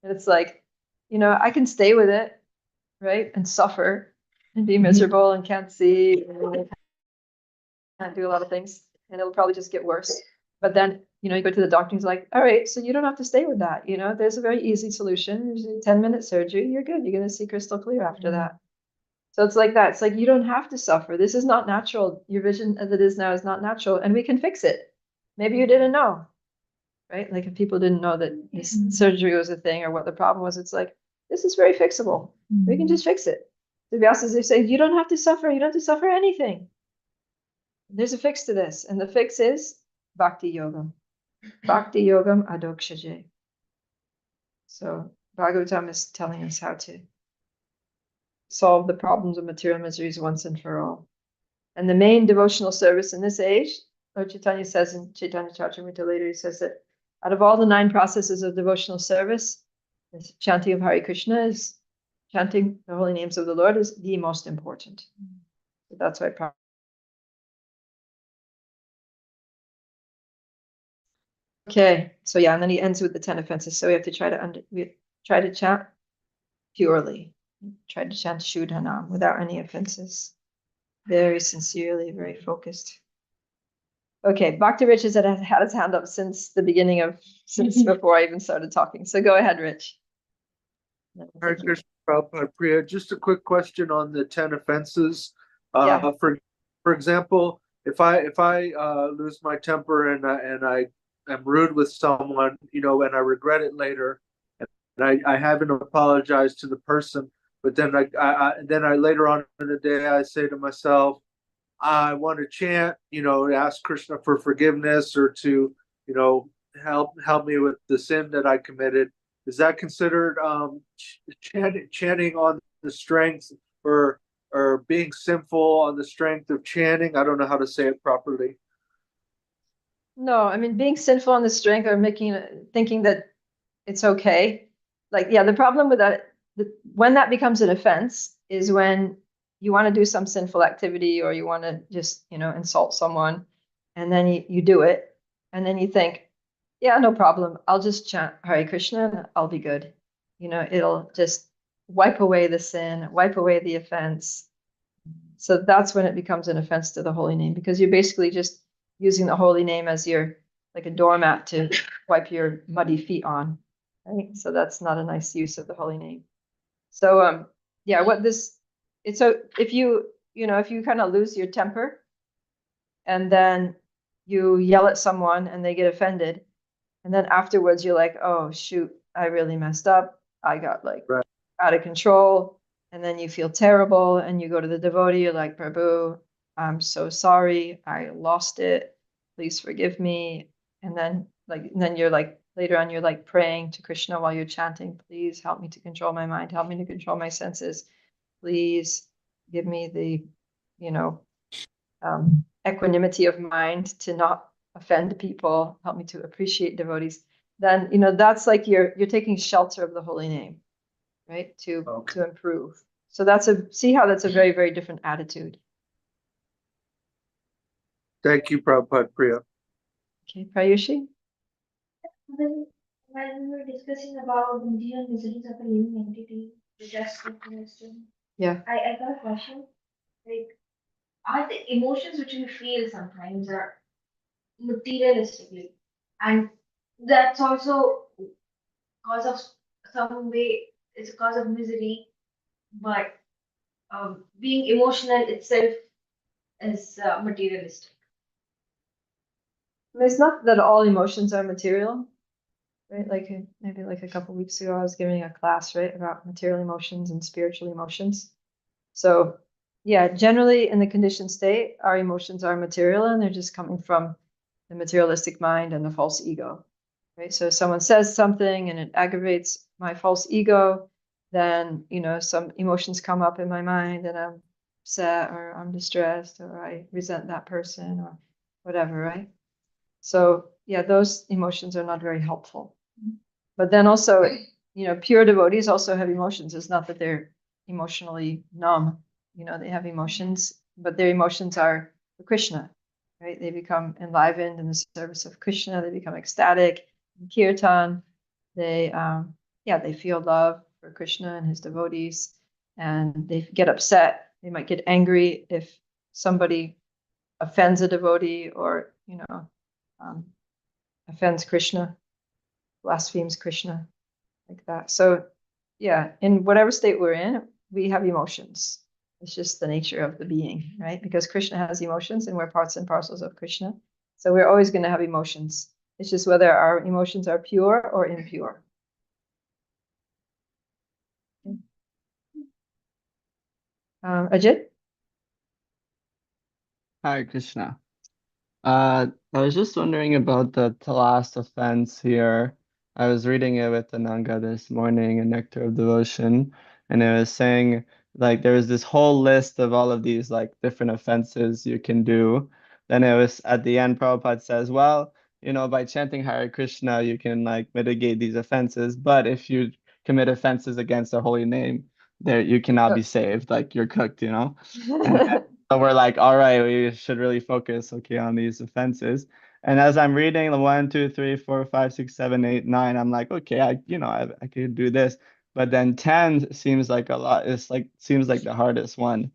And it's like, I can stay with it, right? And suffer and be miserable and can't see and can't do a lot of things. And it'll probably just get worse. But then, you go to the doctor, he's like, all right, so you don't have to stay with that. There's a very easy solution. There's a 10-minute surgery. You're good. You're going to see crystal clear after that. So it's like that. It's like you don't have to suffer. This is not natural. Your vision as it is now is not natural, and we can fix it. Maybe you didn't know, right? Like if people didn't know that this surgery was a thing or what the problem was, it's like this is very fixable. We can just fix it. The Vyasas are saying you don't have to suffer. You don't have to suffer anything. There's a fix to this, and the fix is bhakti yogam. Bhakti yogam adokshaje. So Bhagavatam is telling us how to solve the problems of material miseries once and for all. And the main devotional service in this age, Lord Chaitanya says in Chaitanya Charitamrita later, he says that out of all the 9 processes of devotional service, this chanting of Hare Krishna is chanting the holy names of the Lord is the most important. So that's why. Okay, so yeah, and then he ends with the 10 offenses. So we have to try to chant purely. Try to chant Shuddhanam without any offenses. Very sincerely, very focused. Okay, Bhakti Rich has had his hand up since before I even started talking. So go ahead, Rich. Hare Krishna, Prabhupada Priya. Just a quick question on the 10 offenses. Yeah. For example, if I lose my temper and I am rude with someone, and I regret it later, and I haven't apologized to the person, but then I later on in the day I say to myself, I want to chant, ask Krishna for forgiveness or to, help me with the sin that I committed. Is that considered chanting on the strength or being sinful on the strength of chanting? I don't know how to say it properly. No, I mean being sinful on the strength or thinking that it's okay. Like, yeah, the problem with that, when that becomes an offense is when you want to do some sinful activity or you want to just, insult someone, and then you do it, and then you think, yeah, no problem. I'll just chant Hare Krishna and I'll be good. It'll just wipe away the sin, wipe away the offense. So that's when it becomes an offense to the holy name, because you're basically just using the holy name as like a doormat to wipe your muddy feet on, right? So that's not a nice use of the holy name. So yeah, so if you kind of lose your temper and then you yell at someone and they get offended, and then afterwards you're like, oh shoot, I really messed up. I got like Right. out of control. And then you feel terrible and you go to the devotee, you're like, Prabhu, I'm so sorry. I lost it. Please forgive me. And then you're like, later on, you're like praying to Krishna while you're chanting, please help me to control my mind. Help me to control my senses. Please give me the, equanimity of mind to not offend people. Help me to appreciate devotees. Then, that's like you're taking shelter of the holy name, right? To improve. So see how that's a very, very different attitude. Thank you, Prabhupada Priya. Okay, Prayushi? When we were discussing about material miseries of a living entity, which I spoke question. Yeah. I got a question. Like, are the emotions which we feel sometimes are materialistically, and that's also cause of some way, it's a cause of misery, but being emotional itself is materialistic. I mean, it's not that all emotions are material, right? Like maybe like a couple weeks ago, I was giving a class, right, about material emotions and spiritual emotions. So yeah, generally in the conditioned state, our emotions are material and they're just coming from the materialistic mind and the false ego, right? So if someone says something and it aggravates my false ego, then, some emotions come up in my mind and I'm upset or I'm distressed or I resent that person or whatever, right? So yeah, those emotions are not very helpful. But then also, pure devotees also have emotions. It's not that they're emotionally numb. They have emotions, but their emotions are for Krishna, right? They become enlivened in the service of Krishna. They become ecstatic in kirtan. They feel love for Krishna and his devotees, and they get upset. They might get angry if somebody offends a devotee or offends Krishna, blasphemes Krishna, like that. So yeah, in whatever state we're in, we have emotions. It's just the nature of the being, right? Because Krishna has emotions and we're parts and parcels of Krishna. So we're always going to have emotions. It's just whether our emotions are pure or impure. Ajit? Hi, Krishna. I was just wondering about the last offense here. I was reading it with Ananga this morning in Nectar of Devotion, and it was saying like there was this whole list of all of these like different offenses you can do. Then it was at the end, Prabhupada says, well, by chanting Hare Krishna, you can like mitigate these offenses, but if you commit offenses against the holy name, there you cannot be saved, like you're cooked, And so we're like, all right, we should really focus, okay, on these offenses. And as I'm reading the 1, 2, 3, 4, 5, 6, 7, 8, 9, I'm like, okay, I could do this. But then 10 seems like a lot. Seems like the hardest one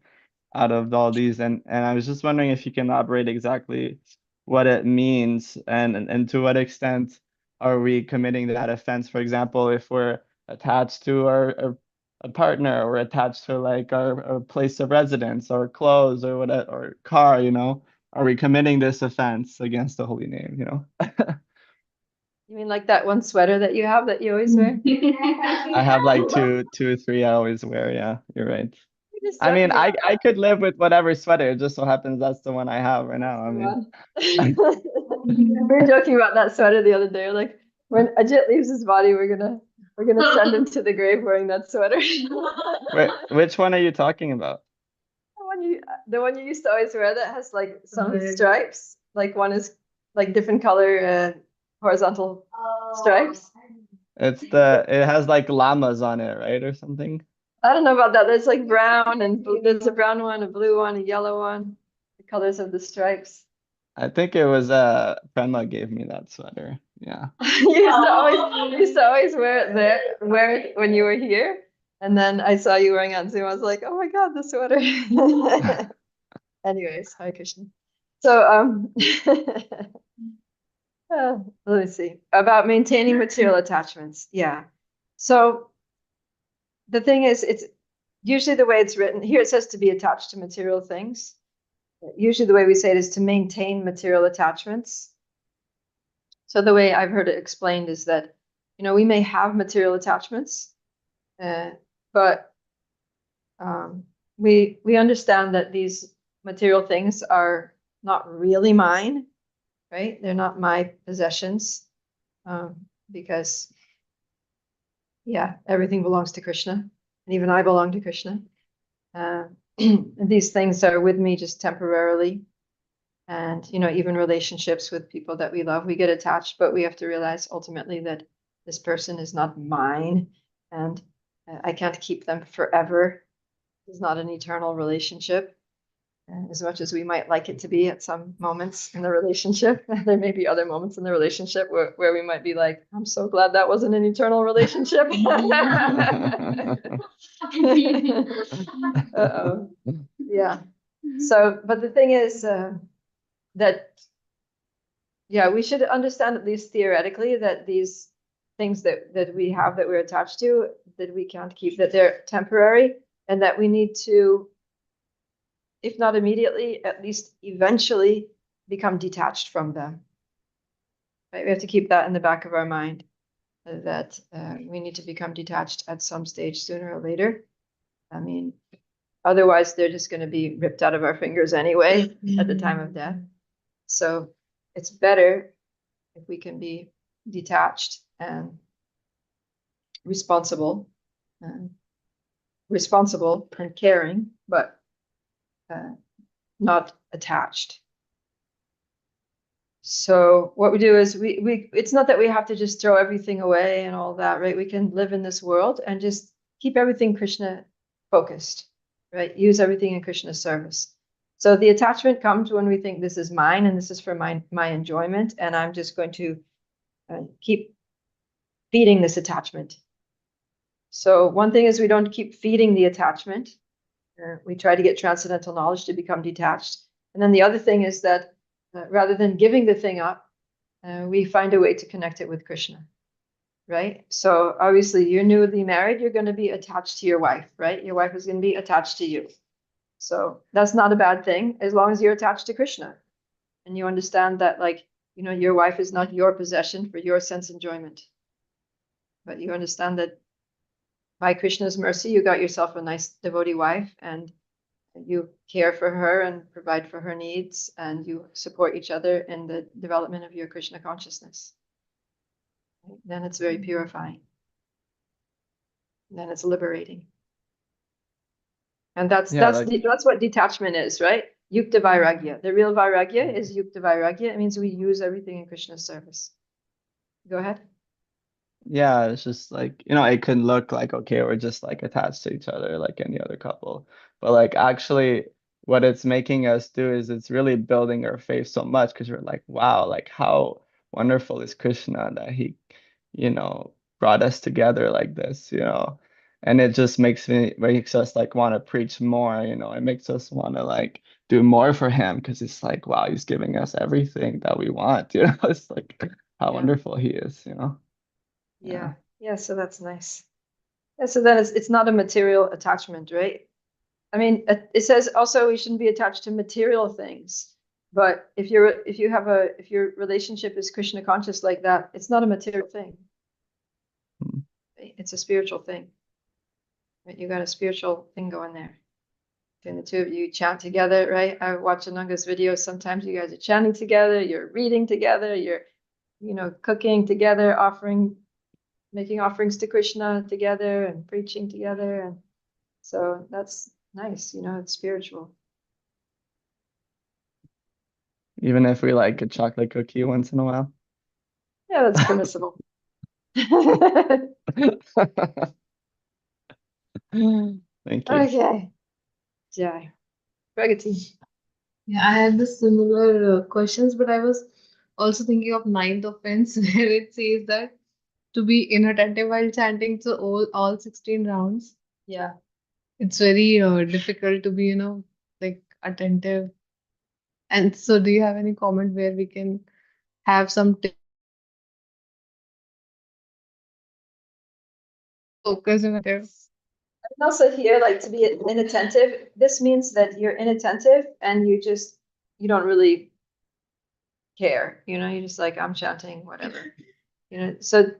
out of all these. And I was just wondering if you can elaborate exactly what it means and to what extent are we committing that offense. For example, if we're attached to our a partner or attached to like our place of residence or clothes or whatever or car, are we committing this offense against the holy name, You mean like that one sweater that you have that you always wear? I have like two, 3 I always wear. Yeah, you're right. We're just I mean, joking I could live with whatever sweater. It just so happens that's the one I have right now. I mean, we were joking about that sweater the other day. Like when Ajit leaves his body, we're gonna send him to the grave wearing that sweater. which one are you talking about? The one you used to always wear that has like some stripes. Like one is like different color horizontal stripes. It has like llamas on it, right, or something? I don't know about that. There's like brown and there's a brown one, a blue one, a yellow one. The colors of the stripes. I think it was Prema gave me that sweater. Yeah. You used to always wear it when you were here. And then I saw you wearing it on Zoom. I was like, oh my God, the sweater. Anyways, hi Krishna. So let me see. About maintaining material attachments. Yeah. So the thing is, it's usually the way it's written here, it says to be attached to material things. Usually the way we say it is to maintain material attachments. So the way I've heard it explained is that, we may have material attachments, but we understand that these material things are not really mine, right? They're not my possessions, because, yeah, everything belongs to Krishna, and even I belong to Krishna. These things are with me just temporarily. And, even relationships with people that we love, we get attached, but we have to realize ultimately that this person is not mine and I can't keep them forever. It's not an eternal relationship. As much as we might like it to be at some moments in the relationship, there may be other moments in the relationship where we might be like, I'm so glad that wasn't an eternal relationship. Uh-oh. Yeah. So, but the thing is, that, yeah, we should understand at least theoretically that these things that we have that we're attached to, that we can't keep, that they're temporary, and that we need to, if not immediately, at least eventually become detached from them. Right? We have to keep that in the back of our mind, that we need to become detached at some stage sooner or later. I mean, otherwise they're just going to be ripped out of our fingers anyway at the time of death. So it's better if we can be detached and responsible and caring, but not attached. So what we do is we it's not that we have to just throw everything away and all that, right? We can live in this world and just keep everything Krishna focused, right? Use everything in Krishna's service. So the attachment comes when we think this is mine and this is for my enjoyment, and I'm just going to keep feeding this attachment. So one thing is we don't keep feeding the attachment. We try to get transcendental knowledge to become detached. And then the other thing is that rather than giving the thing up, we find a way to connect it with Krishna, right? So obviously you're newly married, you're going to be attached to your wife, right? Your wife is going to be attached to you. So that's not a bad thing as long as you're attached to Krishna and you understand that, like, you know, your wife is not your possession for your sense enjoyment, but you understand that by Krishna's mercy, you got yourself a nice devotee wife and you care for her and provide for her needs and you support each other in the development of your Krishna consciousness. Then it's very purifying. Then it's liberating. And that's Yeah, that's what detachment is, right? Yukta Vairagya. The real Vairagya is Yukta Vairagya. It means we use everything in Krishna's service. Go ahead. yeah, it's just like, it could look like, okay, we're just like attached to each other like any other couple. But like actually what it's making us do is it's really building our faith so much because we're like, wow, like how wonderful is Krishna that he, brought us together like this, And it just makes us like want to preach more, it makes us want to like do more for him because it's like, wow, he's giving us everything that we want, It's like how Yeah. wonderful he is, Yeah. Yeah. So that's nice. Yeah. So then it's not a material attachment, right? I mean, it says also we shouldn't be attached to material things. But if your relationship is Krishna conscious like that, it's not a material thing. Hmm. Right? It's a spiritual thing. Right? You got a spiritual thing going there. Between the two of you chant together, right? I watch Ananga's videos. Sometimes you guys are chanting together, you're reading together, you're, cooking together, making offerings to Krishna together and preaching together. And so that's nice, it's spiritual. Even if we like a chocolate cookie once in a while. Yeah, that's permissible. Thank you. Okay. Jai. Pragati. Yeah, I had the similar questions, but I was also thinking of ninth offense where it says that to be inattentive while chanting, so all 16 rounds. Yeah. It's very difficult to be, like attentive. And so, do you have any comment where we can have some focus and attentive? And also here, like to be inattentive, this means that you're inattentive and you don't really care, you're just like, I'm chanting, whatever, so,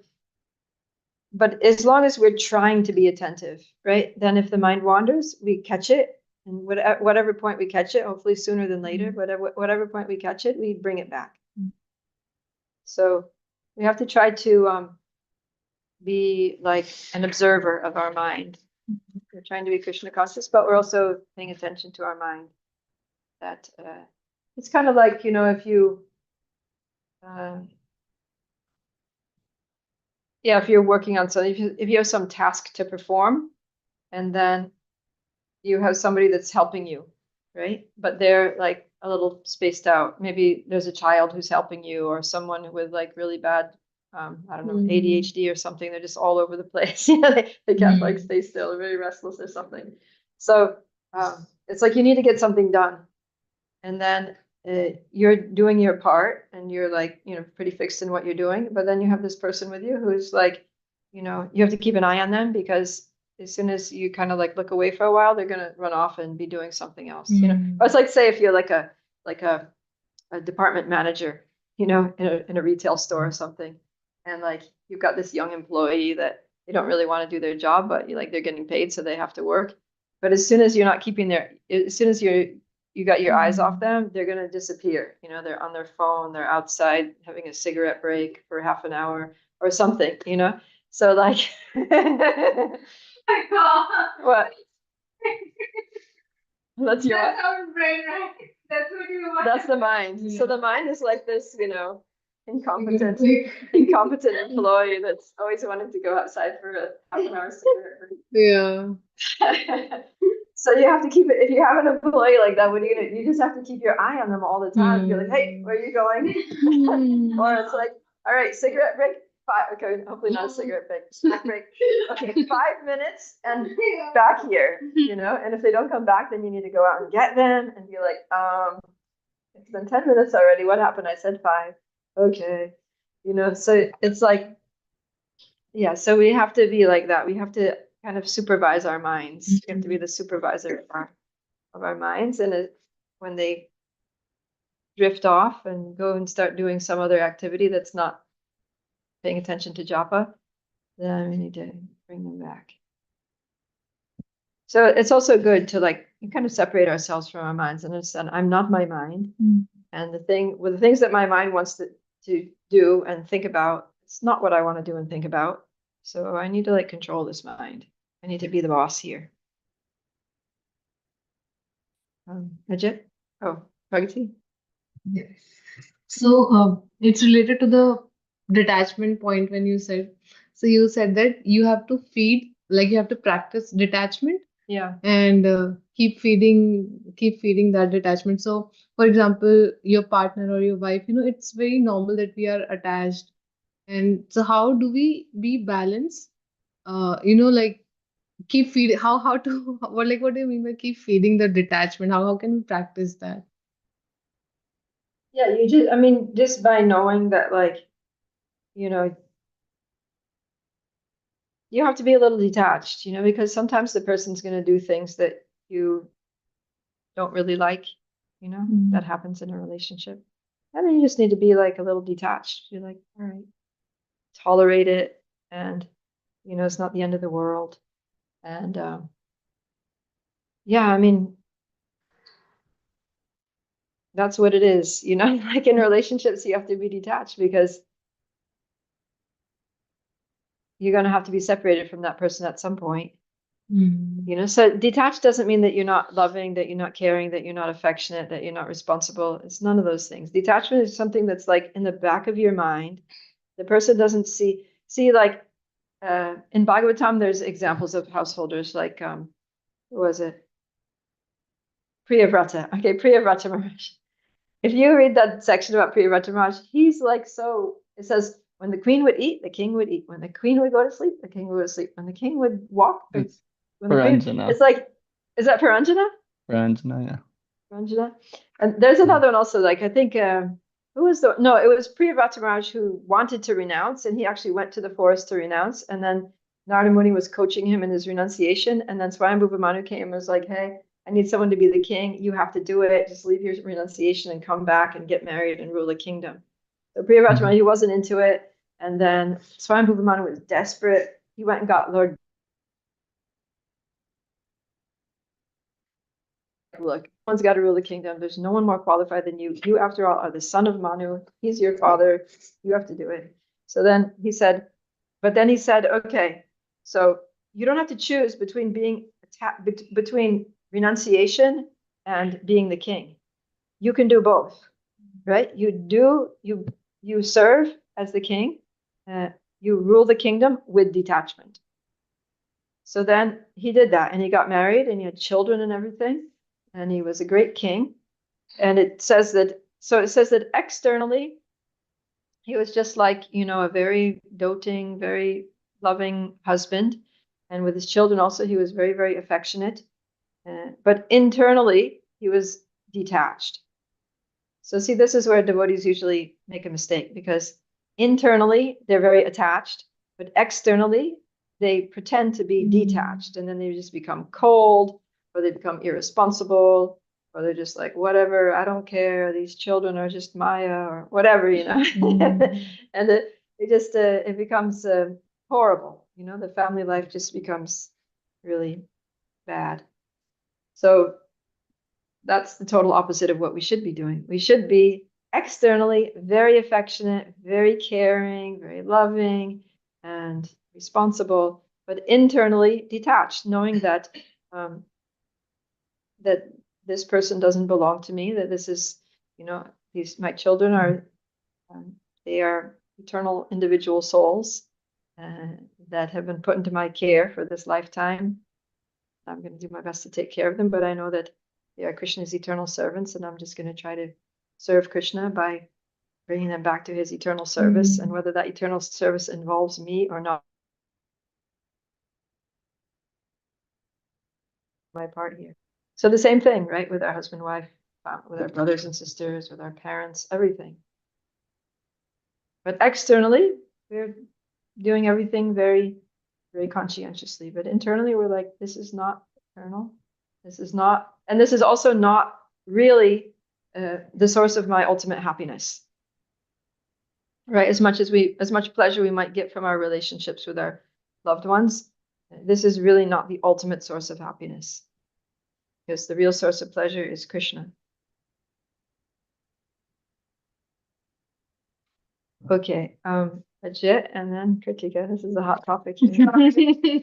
but as long as we're trying to be attentive, right? Then if the mind wanders, we catch it. And whatever point we catch it, hopefully sooner than later, whatever point we catch it, we bring it back. So we have to try to be like an observer of our mind. We're trying to be Krishna conscious, but we're also paying attention to our mind. That it's kind of like, if you, if you're working on something, if you have some task to perform, and then you have somebody that's helping you, right? But they're like a little spaced out. Maybe there's a child who's helping you, or someone with like really bad, I don't know, ADHD or something. They're just all over the place. They can't like stay still. They're very restless or something. So it's like you need to get something done, and then you're doing your part, and you're like, pretty fixed in what you're doing. But then you have this person with you who's like, you have to keep an eye on them because as soon as you kind of like look away for a while, they're gonna run off and be doing something else. Or it's like, say if you're like a department manager, in a retail store or something, and like you've got this young employee that they don't really want to do their job, but they're getting paid, so they have to work. But as soon as you're not keeping as soon as you got your eyes off them, they're gonna disappear. They're on their phone, they're outside having a cigarette break for half an hour or something. So like, what? That's your. That's our brain, right? That's what you want. That's the mind. So the mind is like this, incompetent employee that's always wanting to go outside for a half an hour cigarette break. Yeah. So you have to keep it. If you have an employee like that, what are you gonna? You just have to keep your eye on them all the time. You're like, hey, where are you going? Or it's like, all right, cigarette break. 5. Okay, hopefully not a cigarette break. Snack break. Okay, 5 minutes and back here. And if they don't come back, then you need to go out and get them and be like, it's been 10 minutes already. What happened? I said 5. Okay, So it's like, yeah. So we have to be like that. We have to kind of supervise our minds. We have to be the supervisor of our minds, and when they drift off and go and start doing some other activity that's not paying attention to japa, then we need to bring them back. So it's also good to like kind of separate ourselves from our minds and understand I'm not my mind. And the things that my mind wants to do and think about, it's not what I want to do and think about. So I need to like control this mind. I need to be the boss here. Ajit? Oh, Pragati? Yes. So it's related to the detachment point when you said, so you said that you have to feed, like you have to practice detachment Yeah. and keep feeding that detachment. So, for example, your partner or your wife, it's very normal that we are attached. And so how do we be balanced? Like keep feeding, how to, what do you mean by keep feeding the detachment? How can we practice that? Yeah, just by knowing that, like, you know, you have to be a little detached, because sometimes the person's going to do things that you don't really like, that happens in a relationship. And then you just need to be like a little detached. You're like, all right, tolerate it. And, it's not the end of the world. And yeah, that's what it is, like in relationships, you have to be detached because you're going to have to be separated from that person at some point. So detached doesn't mean that you're not loving, that you're not caring, that you're not affectionate, that you're not responsible. It's none of those things. Detachment is something that's like in the back of your mind. The person doesn't see like in Bhagavatam, there's examples of householders like who was it? Priyavrata. Okay, Priyavrata Maharaj. If you read that section about Priyavrata Maharaj, he's like it says, when the queen would eat, the king would eat. When the queen would go to sleep, the king would go to sleep. When the king would walk, It's when the queen, it's like, is that Paranjana? Paranjana, yeah. Paranjana. And there's another one also, like I think who was no, it was Priyavrata Maharaj who wanted to renounce, and he actually went to the forest to renounce, and then Narada Muni was coaching him in his renunciation, and then Swayambhuva Manu came and was like, hey, I need someone to be the king. You have to do it. Just leave your renunciation and come back and get married and rule a kingdom. So Priyavrata Manu, he wasn't into it. And then Swayambhuva Manu was desperate. He went and got Lord. Look, one's got to rule the kingdom. There's no one more qualified than you. You, after all, are the son of Manu. He's your father. You have to do it. So then he said, okay, so you don't have to choose between between renunciation and being the king. You can do both, right? You serve as the king. You rule the kingdom with detachment. So then he did that, and he got married, and he had children and everything, and he was a great king. And it says that externally, he was just like, a very doting, very loving husband. And with his children also, he was very, very affectionate. But internally, he was detached. So see, this is where devotees usually make a mistake, because internally, they're very attached, but externally, they pretend to be detached, and then they just become cold, or they become irresponsible, or they're just like, whatever, I don't care, these children are just Maya, or whatever, and it becomes horrible, the family life just becomes really bad. So that's the total opposite of what we should be doing. We should be externally very affectionate, very caring, very loving, and responsible, but internally detached, knowing that that this person doesn't belong to me, that this is, my children are, they are eternal individual souls that have been put into my care for this lifetime. I'm going to do my best to take care of them, but I know that they are Krishna's eternal servants, and I'm just going to try to serve Krishna by bringing them back to his eternal service, and whether that eternal service involves me or not, my part here. So the same thing, right, with our husband, wife, with our brothers and sisters, with our parents, everything. But externally, we're doing everything very, very conscientiously. But internally, we're like, this is not eternal. This is not And this is also not really the source of my ultimate happiness. Right? As much pleasure we might get from our relationships with our loved ones, this is really not the ultimate source of happiness. Because the real source of pleasure is Krishna. Okay, Ajit and then Kritika. This is a hot topic here.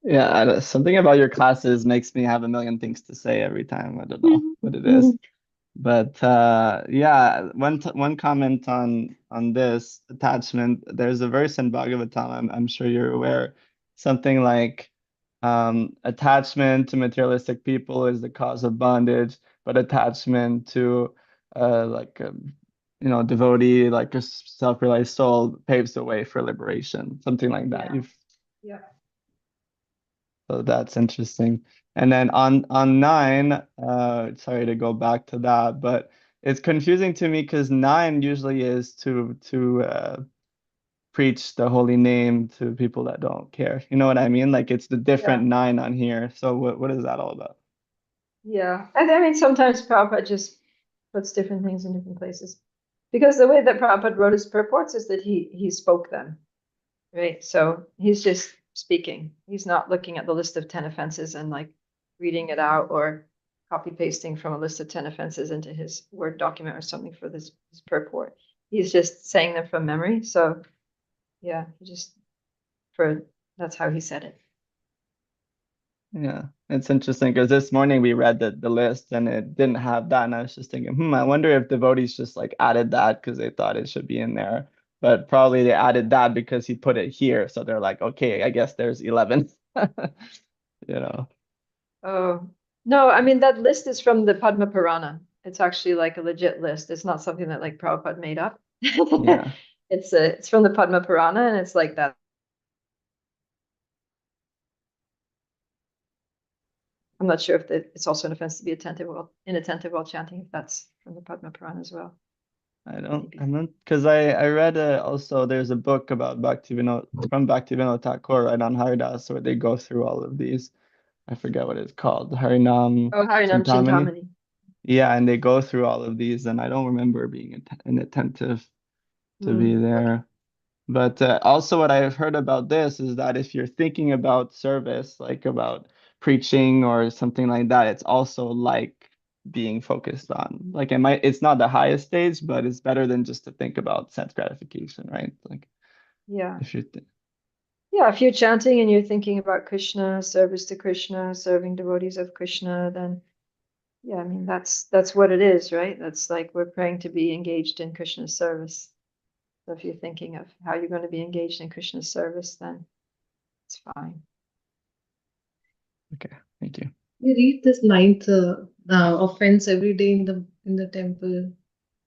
Yeah, something about your classes makes me have a million things to say every time. I don't know what it is. But yeah, one comment on this attachment. There's a verse in Bhagavatam, I'm sure you're aware, something like attachment to materialistic people is the cause of bondage, but attachment to like a devotee, like a self-realized soul, paves the way for liberation. Something like that. Yeah. So that's interesting. And then on 9, sorry to go back to that, but it's confusing to me because 9 usually is to preach the holy name to people that don't care. You know what I mean? Like it's the different 9 on here. So what is that all about? Yeah, I mean, sometimes Prabhupada just puts different things in different places. Because the way that Prabhupada wrote his purports is that he spoke them, right? So he's just speaking. He's not looking at the list of 10 offenses and like reading it out or copy pasting from a list of 10 offenses into his Word document or something for his purport. He's just saying them from memory. So yeah, that's how he said it. Yeah, it's interesting because this morning we read the list and it didn't have that, and I was just thinking, I wonder if devotees just like added that because they thought it should be in there, but probably they added that because he put it here, so they're like, okay, I guess there's 11. Oh, no, I mean, that list is from the Padma Purana. It's actually like a legit list. It's not something that like Prabhupada made up. Yeah. It's from the Padma Purana and it's like that. I'm not sure if it's also an offense to be inattentive while chanting, if that's from the Padma Purana as well. I'm not, because I read also there's a book about Bhaktivinoda Thakur, right, on Haridas, where they go through all of these. I forget what it's called. Harinam Harinam Chintamani. Chintamani. Yeah, and they go through all of these, and I don't remember being inattentive to be there. But also what I've heard about this is that if you're thinking about service, like about preaching or something like that, it's also like being focused on. Like it's not the highest stage, but it's better than just to think about sense gratification, right? Like if you're if you're chanting and you're thinking about Krishna, service to Krishna, serving devotees of Krishna, then yeah, I mean that's what it is, right? That's like we're praying to be engaged in Krishna's service. So if you're thinking of how you're going to be engaged in Krishna's service, then it's fine. Okay, thank you. We read this 9th offense every day in the temple.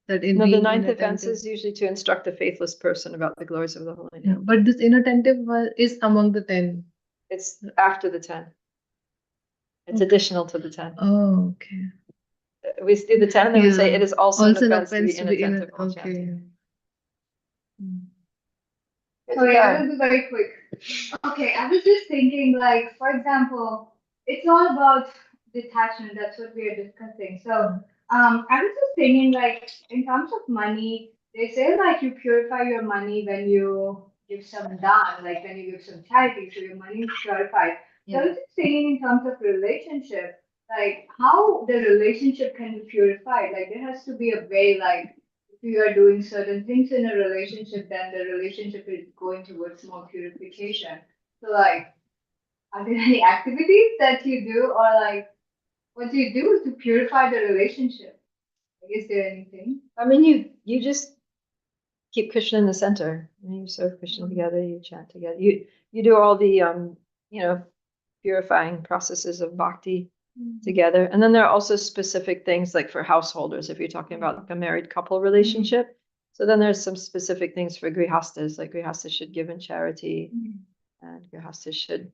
That in No, the being 9th offense inattentive. is usually to instruct a faithless person about the glories of the holy name. Yeah, but this inattentive is among the 10. It's after the 10. It's additional to the 10. Oh, okay. We do the 10 and then we say it is also an offense to be to inattentive while okay. chanting. Sorry, I will be very quick. Okay, I was just thinking, like, for example, it's all about detachment. That's what we are discussing. So, I was just thinking, like, in terms of money, they say like you purify your money when you give some daan, like when you give some charity, so your money is purified. So I was just thinking in terms of relationship, like how the relationship can be purified. Like there has to be a way, like if you are doing certain things in a relationship, then the relationship is going towards more purification. So like, are there any activities that you do, or like what do you do to purify the relationship? Like, is there anything? I mean, you just keep Krishna in the center. You serve Krishna together, you chant together. You do all the purifying processes of bhakti together. And then there are also specific things like for householders, if you're talking about like a married couple relationship. So then there's some specific things for grihastas, like grihastas should give in charity, and grihastas should,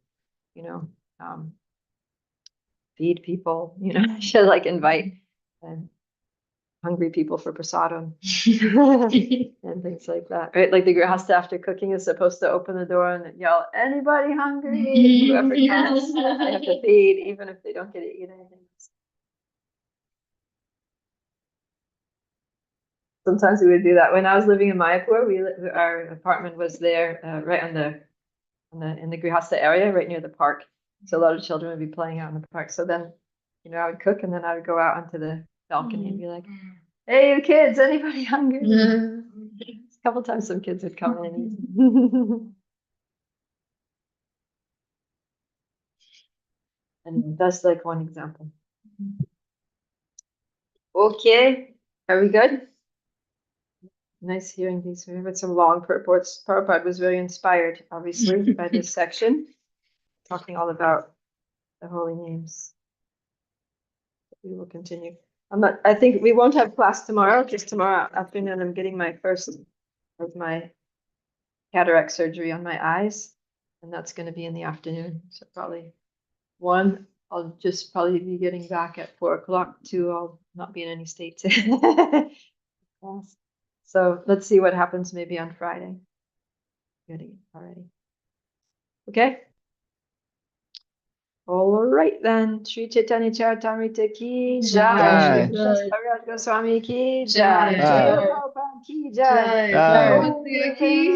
feed people, should like invite hungry people for prasadam and things like that, right? Like the grihasta after cooking is supposed to open the door and yell, "Anybody hungry?" Whoever comes, they have to feed, even if they don't get to eat anything. Sometimes we would do that. When I was living in Mayapur, our apartment was there, right in the Grihasta area, right near the park. So a lot of children would be playing out in the park. So then, I would cook and then I would go out onto the balcony and be like, "Hey, you kids, anybody hungry?" A couple times some kids would come in and eat. And that's like one example. Okay, are we good? Nice hearing these. We had some long purports. Prabhupada was very inspired, obviously, by this section, talking all about the holy names. We will continue. I think we won't have class tomorrow, because tomorrow afternoon I'm getting my first of my cataract surgery on my eyes, and that's going to be in the afternoon. So probably 1, I'll just probably be getting back at 4 o'clock. 2, I'll not be in any state to class. So let's see what happens maybe on Friday. Good already. Okay. All right then. Sri Chaitanya Charitamrita ki jai. Jai. Sri Krishna Bhagavan Goswami ki Jai. jai. Jai. Srila Prabhupada ki jai. Jai. Jai. Om Priya ki